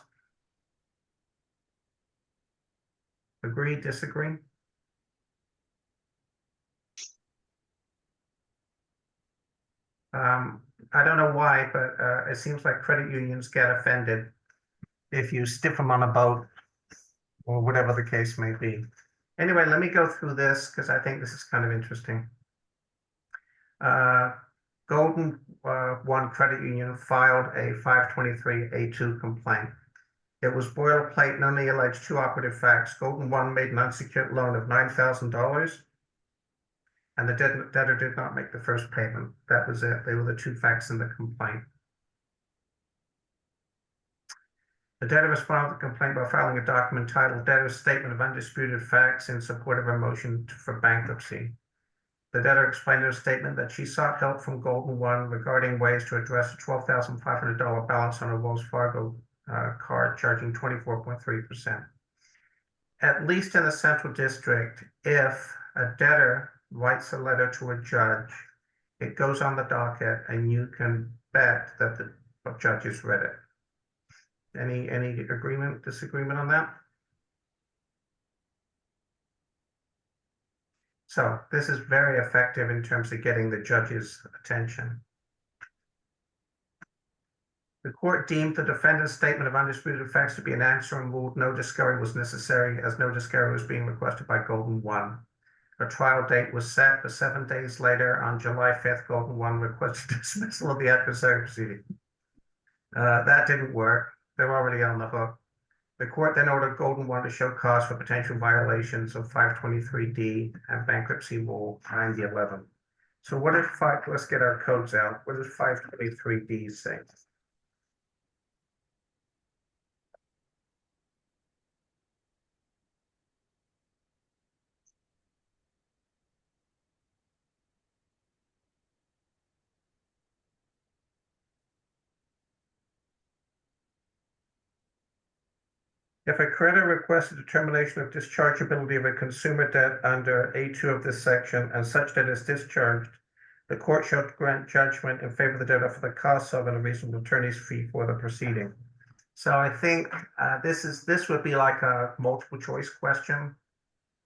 Agree, disagree? I don't know why, but it seems like credit unions get offended if you stiff them on a boat or whatever the case may be. Anyway, let me go through this because I think this is kind of interesting. Golden One Credit Union filed a 523(a)(2) complaint. It was boilerplate and only alleged two operative facts. Golden One made an unsecured loan of $9,000, and the debtor did not make the first payment. That was it. They were the two facts in the complaint. The debtor responded to the complaint by filing a document titled Debtor's Statement of Undisputed Facts in support of a motion for bankruptcy. The debtor explained in her statement that she sought help from Golden One regarding ways to address a $12,500 balance on a Wells Fargo card charging 24.3%. At least in the Central District, if a debtor writes a letter to a judge, it goes on the docket and you can bet that the judge has read it. Any agreement, disagreement on that? So this is very effective in terms of getting the judge's attention. The court deemed the defendant's statement of undisputed facts to be an answer and ruled no discovery was necessary, as no discovery was being requested by Golden One. A trial date was set, but 7 days later, on July 5th, Golden One requested dismissal of the adversary proceeding. That didn't work. They're already on the hook. The court then ordered Golden One to show cause for potential violations of 523D and Bankruptcy Rule 9011. So what if let's get our codes out. What does 523D say? If a creditor requests a determination of dischargeability of a consumer debt under A2 of this section and such debt is discharged, the court shall grant judgment in favor of the debtor for the costs of and a reasonable attorney's fee for the proceeding. So I think this would be like a multiple choice question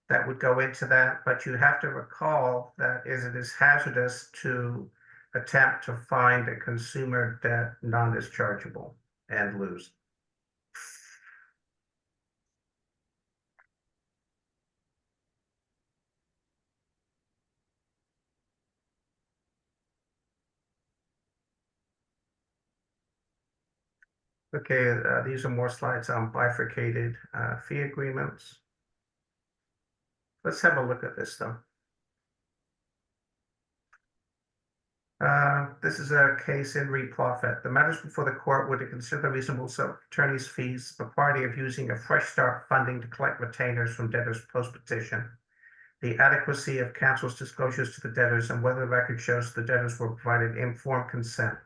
that would go into that, but you have to recall that it is hazardous to attempt to find a consumer debt non-dischargeable and lose. Okay, these are more slides on bifurcated fee agreements. Let's have a look at this though. This is a case in re Profit. The matters before the court were to consider the reasonable attorney's fees, the party of using a fresh start funding to collect retainers from debtors post-petition, the adequacy of counsel's disclosures to the debtors, and whether the record shows the debtors were provided informed consent.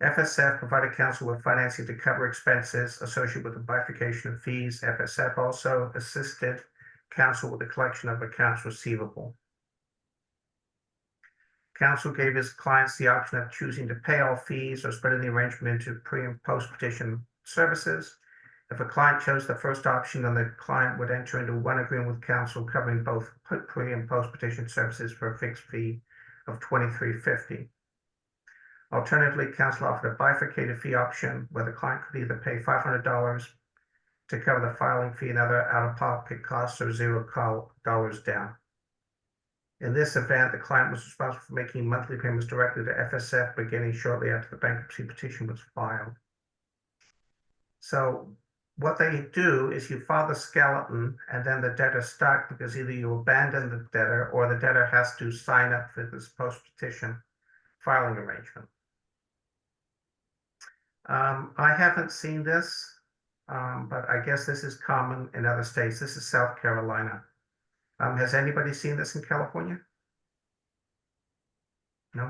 FSF provided counsel with financing to cover expenses associated with the bifurcation of fees. FSF also assisted counsel with the collection of accounts receivable. Counsel gave his clients the option of choosing to pay all fees or splitting the arrangement into pre and post petition services. If a client chose the first option, then the client would enter into one agreement with counsel covering both pre and post petition services for a fixed fee of $23.50. Alternatively, counsel offered a bifurcated fee option where the client could either pay $500 to cover the filing fee and other out-of-pocket costs or $0 down. In this event, the client was responsible for making monthly payments directly to FSF beginning shortly after the bankruptcy petition was filed. So what they do is you file the skeleton and then the debtor's stuck because either you abandon the debtor or the debtor has to sign up for this post-petition filing arrangement. I haven't seen this, but I guess this is common in other states. This is South Carolina. Has anybody seen this in California? No?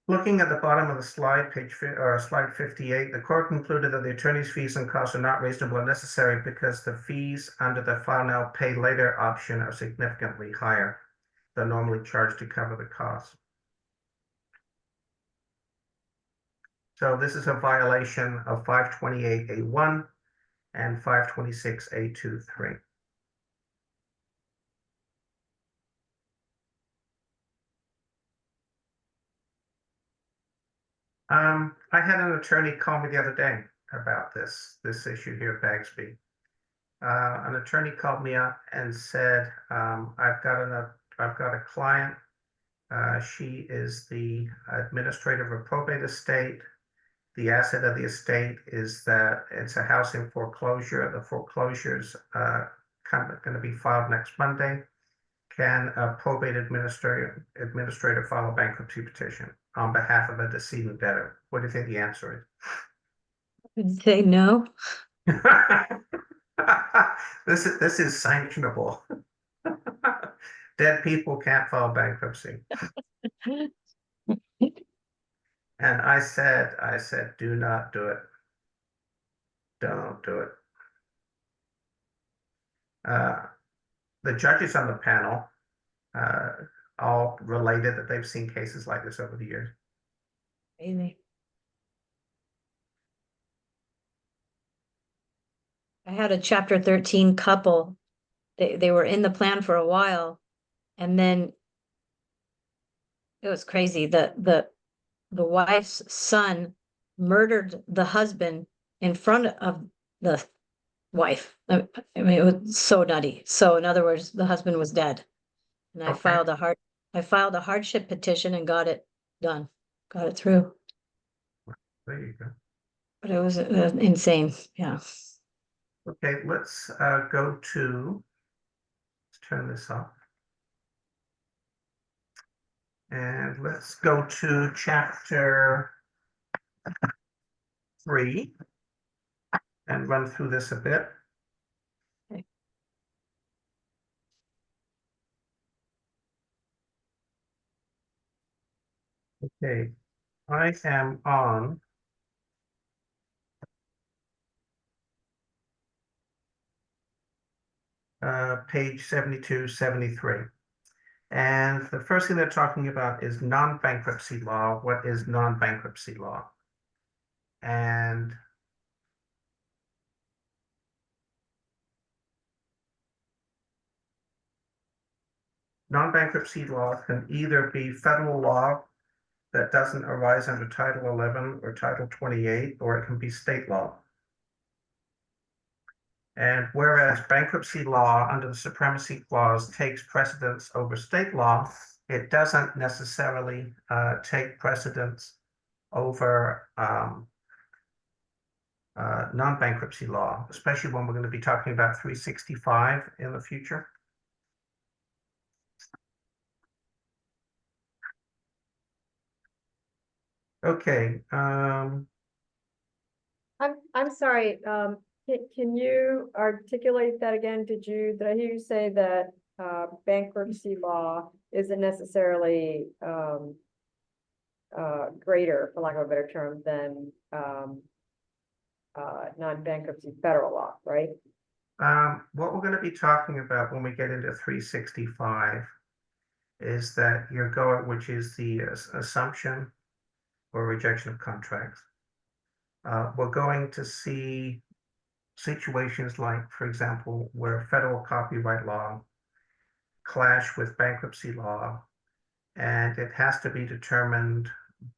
Looking at the bottom of the slide, slide 58, the court concluded that the attorney's fees and costs are not reasonable or necessary because the fees under the file now pay later option are significantly higher than normally charged to cover the costs. So this is a violation of 528A1 and 526A23. I had an attorney call me the other day about this issue here at Bagsby. An attorney called me up and said, I've got a client. She is the administrator of a probate estate. The asset of the estate is that it's a house in foreclosure. The foreclosure's going to be filed next Monday. Can a probate administrator file a bankruptcy petition on behalf of a decedent debtor? What do you think the answer
I'd say no.
is? This is sanctionable. Dead people can't file bankruptcy. And I said, do not do it. Don't do it. The judges on the panel all related that they've seen cases like this over the years.
Crazy. I had a chapter 13 couple. They were in the plan for a while, and then it was crazy. The wife's son murdered the husband in front of the wife. I mean, it was so nutty. So in other words, the husband was dead. And I
Okay.
filed a hardship petition and got it done, got it through.
There you go.
But it was insane. Yeah.
Okay, let's go to, let's turn this off. And let's go to chapter 3 and run through this a bit.
Okay.
Okay, I am on page 72, 73. And the first thing they're talking about is non-bankruptcy law. What is non-bankruptcy law? And non-bankruptcy law can either be federal law that doesn't arise under Title 11 or Title 28, or it can be state law. And whereas bankruptcy law under the Supremacy Clause takes precedence over state law, it doesn't necessarily take precedence over non-bankruptcy law, especially when we're going to be talking about 365 in the future. Okay.
I'm sorry, can you articulate that again? Did I hear you say that bankruptcy law isn't necessarily greater, for lack of a better term, than non-bankruptcy federal law, right?
What we're gonna be talking about when we get into 365 is that you're going, which is the assumption or rejection of contracts. We're going to see situations like, for example, where federal copyright law clash with bankruptcy law, and it has to be determined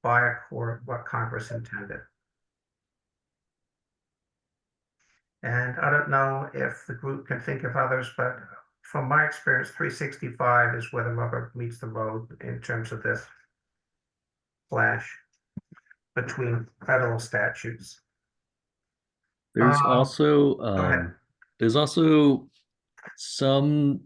by a court what Congress intended. And I don't know if the group can think of others, but from my experience, 365 is where the rubber meets the road in terms of this clash between federal statutes.
There's
Um,
also
ahead.
there's also some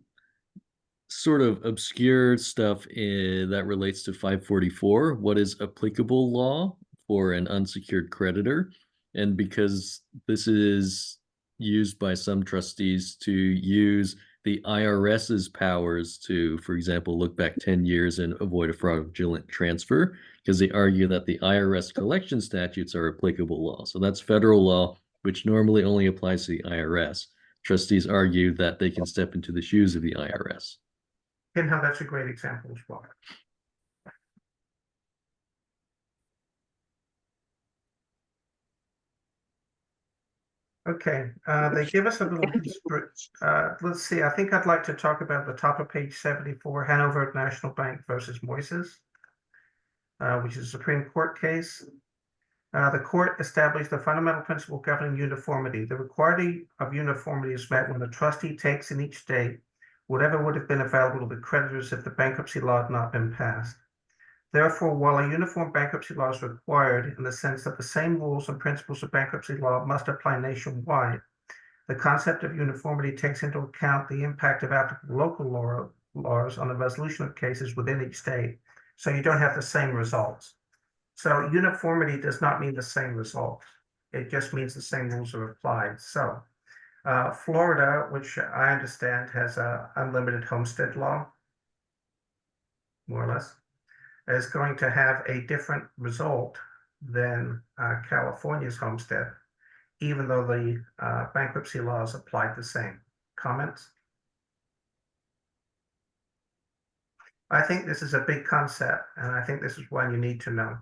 sort of obscure stuff that relates to 544, what is applicable law for an unsecured creditor. And because this is used by some trustees to use the IRS's powers to, for example, look back 10 years and avoid a fraudulent transfer, because they argue that the IRS collection statutes are applicable law. So that's federal law, which normally only applies to the IRS. Trustees argue that they can step into the shoes of the IRS.
Pinhole, that's a great example as well. Okay, they give us a little history. Let's see, I think I'd like to talk about the top of page 74, Hanover National Bank versus Moises, which is a Supreme Court case. The court established the fundamental principle governing uniformity. The requirement of uniformity is met when the trustee takes in each state whatever would have been available to the creditors if the bankruptcy law had not been passed. Therefore, while a uniform bankruptcy law is required in the sense that the same rules and principles of bankruptcy law must apply nationwide, the concept of uniformity takes into account the impact of applicable local laws on the resolution of cases within each state, so you don't have the same results. So uniformity does not mean the same result. It just means the same rules are applied. So Florida, which I understand has a unlimited homestead law, more or less, is going to have a different result than California's homestead, even though the bankruptcy laws applied the same. Comments? I think this is a big concept, and I think this is one you need to know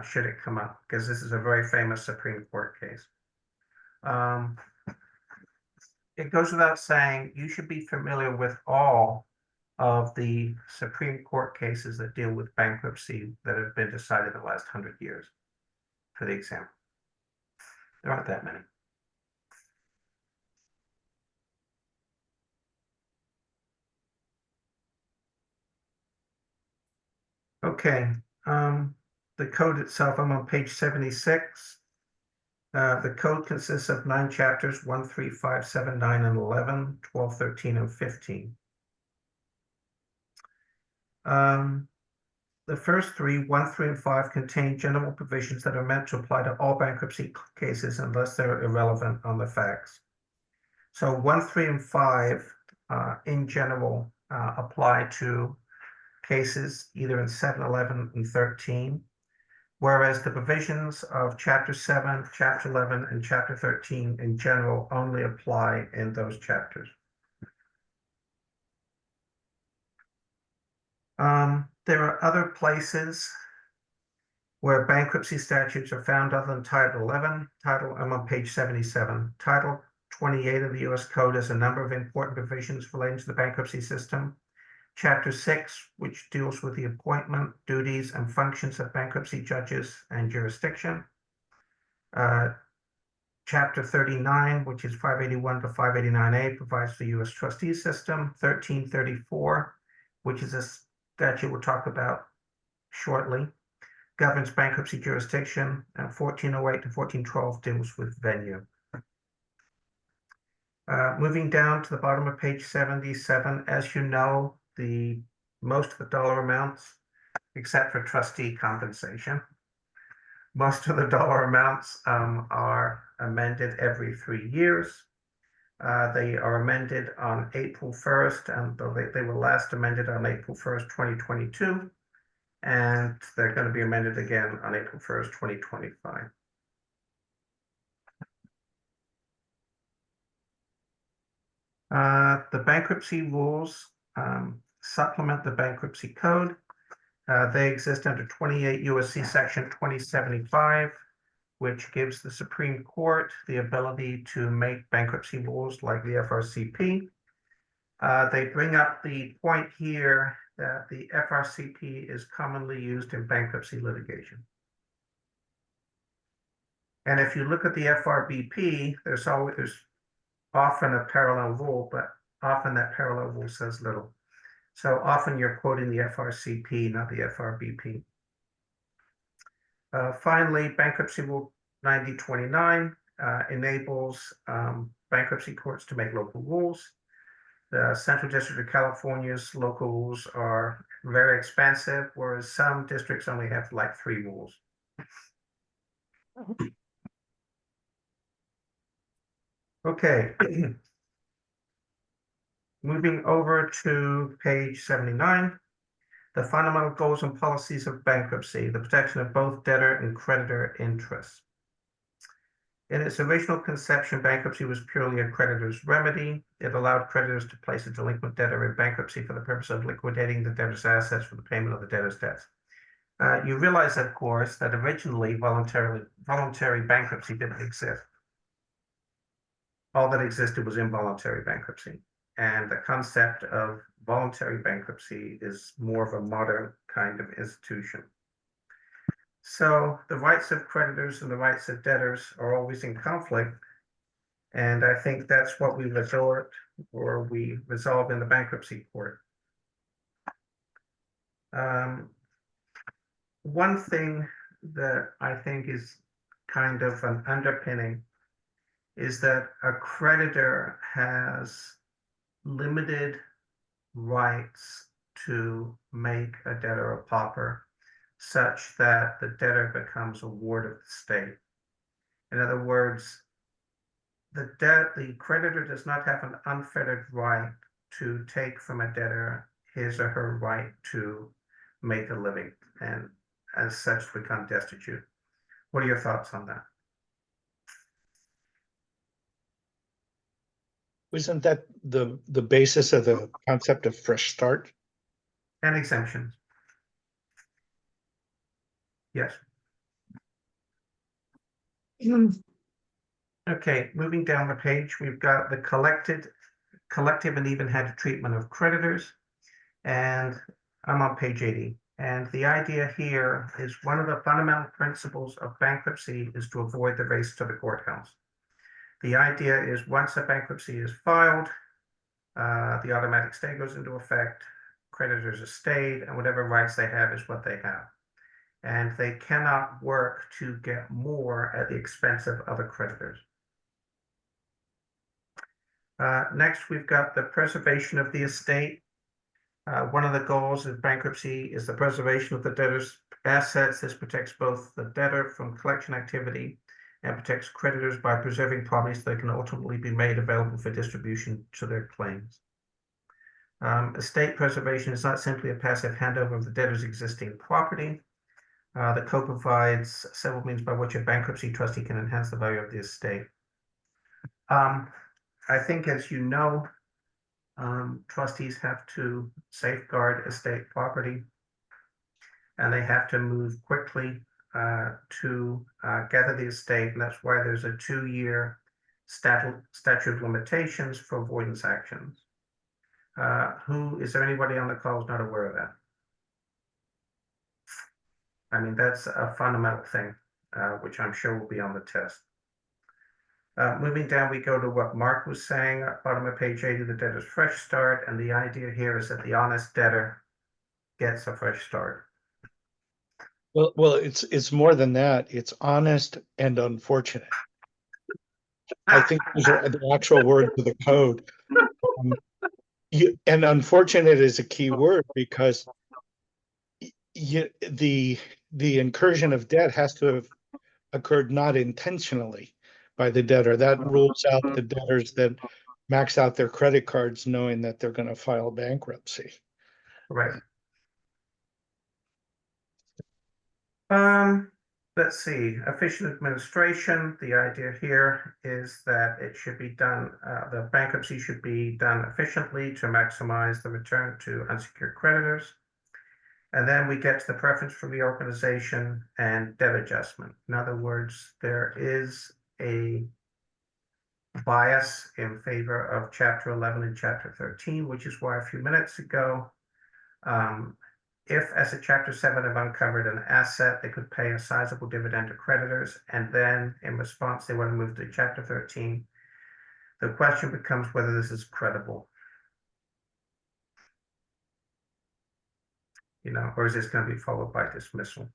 should it come up, because this is a very famous Supreme Court case. It goes without saying, you should be familiar with all of the Supreme Court cases that deal with bankruptcy that have been decided in the last 100 years, for the example. There aren't that many. Okay, the code itself, I'm on page 76. The code consists of 9 chapters, 1, 3, 5, 7, 9, and 11, 12, 13, and 15. The first 3, 1, 3, and 5 contain general provisions that are meant to apply to all bankruptcy cases unless they're irrelevant on the facts. So 1, 3, and 5 in general apply to cases either in 7, 11, and 13, whereas the provisions of Chapter 7, Chapter 11, and Chapter 13 in general only apply in those chapters. There are other places where bankruptcy statutes are found other than Title 11. I'm on page 77. Title 28 of the U.S. Code has a number of important provisions relating to the bankruptcy system. Chapter 6, which deals with the appointment, duties, and functions of bankruptcy judges and jurisdiction. Chapter 39, which is 581 to 589A, provides the U.S. trustee system. 1334, which is a statute we'll talk about shortly, governs bankruptcy jurisdiction, and 1408 to 1412 deals with venue. Moving down to the bottom of page 77, as you know, most of the dollar amounts, except for trustee compensation, most of the dollar amounts are amended every 3 years. They are amended on April 1st, and they were last amended on April 1st, 2022. and they're going to be amended again on April 1st, 2025. The bankruptcy rules supplement the bankruptcy code. They exist under 28 U.S.C. Section 2075, which gives the Supreme Court the ability to make bankruptcy rules like the FRCP. They bring up the point here that the FRCP is commonly used in bankruptcy litigation. And if you look at the FRBP, there's often a parallel rule, but often that parallel rule says little. So often you're quoting the FRCP, not the FRBP. Finally, Bankruptcy Rule 9029 enables bankruptcy courts to make local rules. The Central District of California's local rules are very expansive, whereas some districts only have like 3 rules. Okay. Moving over to page 79, the fundamental goals and policies of bankruptcy, the protection of both debtor and creditor interests. In its original conception, bankruptcy was purely a creditor's remedy. It allowed creditors to place a delinquent debtor in bankruptcy for the purpose of liquidating the debtor's assets for the payment of the debtor's debts. You realize, of course, that originally voluntary bankruptcy didn't exist. All that existed was involuntary bankruptcy. And the concept of voluntary bankruptcy is more of a modern kind of institution. So the rights of creditors and the rights of debtors are always in conflict. And I think that's what we resolve in the bankruptcy court. One thing that I think is kind of an underpinning is that a creditor has limited rights to make a debtor a pauper, such that the debtor becomes a ward of the state. In other words, the creditor does not have an unfettered right to take from a debtor his or her right to make a living, and as such become destitute. What are your thoughts on that?
Isn't that the basis of the concept of fresh start?
And exemptions. Yes. Okay, moving down the page, we've got the collective and even-handed treatment of creditors, and I'm on page 80. And the idea here is one of the fundamental principles of bankruptcy is to avoid the race to the courthouse. The idea is once a bankruptcy is filed, the automatic stay goes into effect, creditors are stayed, and whatever rights they have is what they have. And they cannot work to get more at the expense of other creditors. Next, we've got the preservation of the estate. One of the goals of bankruptcy is the preservation of the debtor's assets. This protects both the debtor from collection activity and protects creditors by preserving properties that can ultimately be made available for distribution to their claims. Estate preservation is not simply a passive handover of the debtor's existing property. The code provides several means by which a bankruptcy trustee can enhance the value of the estate. I think, as you know, trustees have to safeguard estate property, and they have to move quickly to gather the estate, and that's why there's a 2-year statute of limitations for avoidance actions. Is there anybody on the call who's not aware of that? I mean, that's a fundamental thing, which I'm sure will be on the test. Moving down, we go to what Mark was saying, bottom of page 80, the debtor's fresh start, and the idea here is that the honest debtor gets a fresh start.
Well, it's more than that. It's honest and unfortunate. I think those are the actual words of the code. And unfortunate is a key word because the incursion of debt has to have occurred not intentionally by the debtor. That rules out the debtors that max out their credit cards knowing that they're going to file bankruptcy.
Right. Let's see, efficient administration. The idea here is that it should be done, the bankruptcy should be done efficiently to maximize the return to unsecured creditors. And then we get to the preference for reorganization and debt adjustment. In other words, there is a bias in favor of Chapter 11 and Chapter 13, which is why a few minutes ago, if as a Chapter 7 have uncovered an asset, they could pay a sizable dividend to creditors, and then in response, they want to move to Chapter 13. The question becomes whether this is credible. You know, or is this going to be followed by dismissal?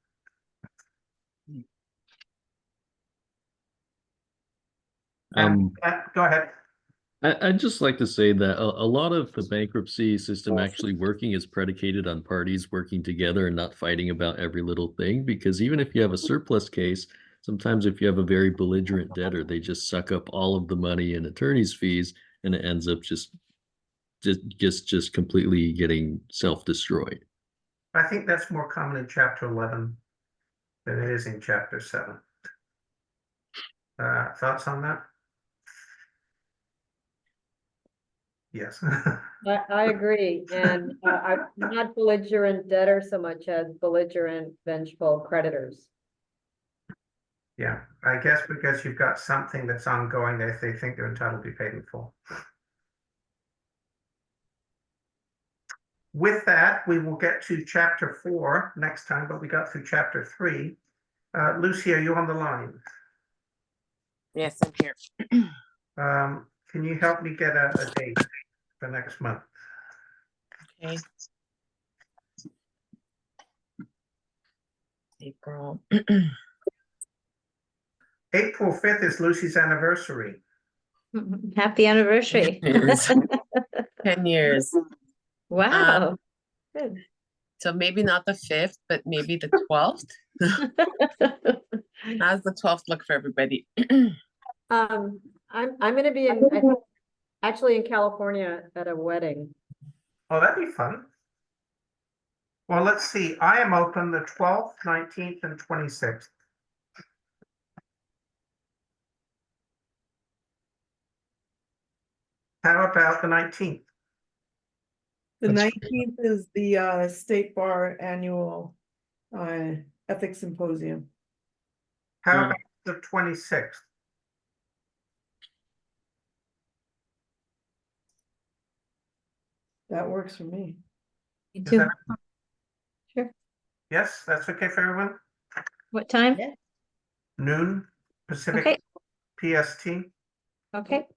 Go ahead.
I'd just like to say that a lot of the bankruptcy system actually working is predicated on parties working together and not fighting about every little thing. Because even if you have a surplus case, sometimes if you have a very belligerent debtor, they just suck up all of the money in attorney's fees, and it ends up just completely getting self-destroyed.
I think that's more common in Chapter 11 than it is in Chapter 7. Thoughts on that? Yes.
I agree, and I'm not belligerent debtor so much as belligerent vengeful creditors.
Yeah, I guess because you've got something that's ongoing that they think they're entitled to be paid in full. With that, we will get to Chapter 4 next time, but we got through Chapter 3. Lucy, are you on the line?
Yes, I'm here.
Can you help me get a date for next month?
Okay. April.
April 5th is Lucy's anniversary.
Happy anniversary.
10 years.
Wow. Good.
So maybe not the 5th, but maybe the 12th. How's the 12th look for everybody?
I'm gonna be actually in California at a wedding.
Oh, that'd be fun. Well, let's see. I am open the 12th, 19th, and 26th. How about the 19th?
The
That's-
19th is the State Bar Annual Ethics Symposium.
How about the 26th?
That works for me.
Me
Is
too.
that-
Sure.
Yes, that's okay for everyone?
What time?
Noon Pacific
Okay,
PST.
okay.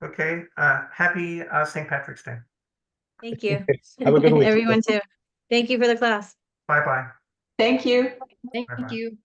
Okay. Happy St. Patrick's Day.
Thank you.
Have a good week.
Everyone too. Thank you for the class.
Bye-bye.
Thank you.
Bye-bye.
Thank you.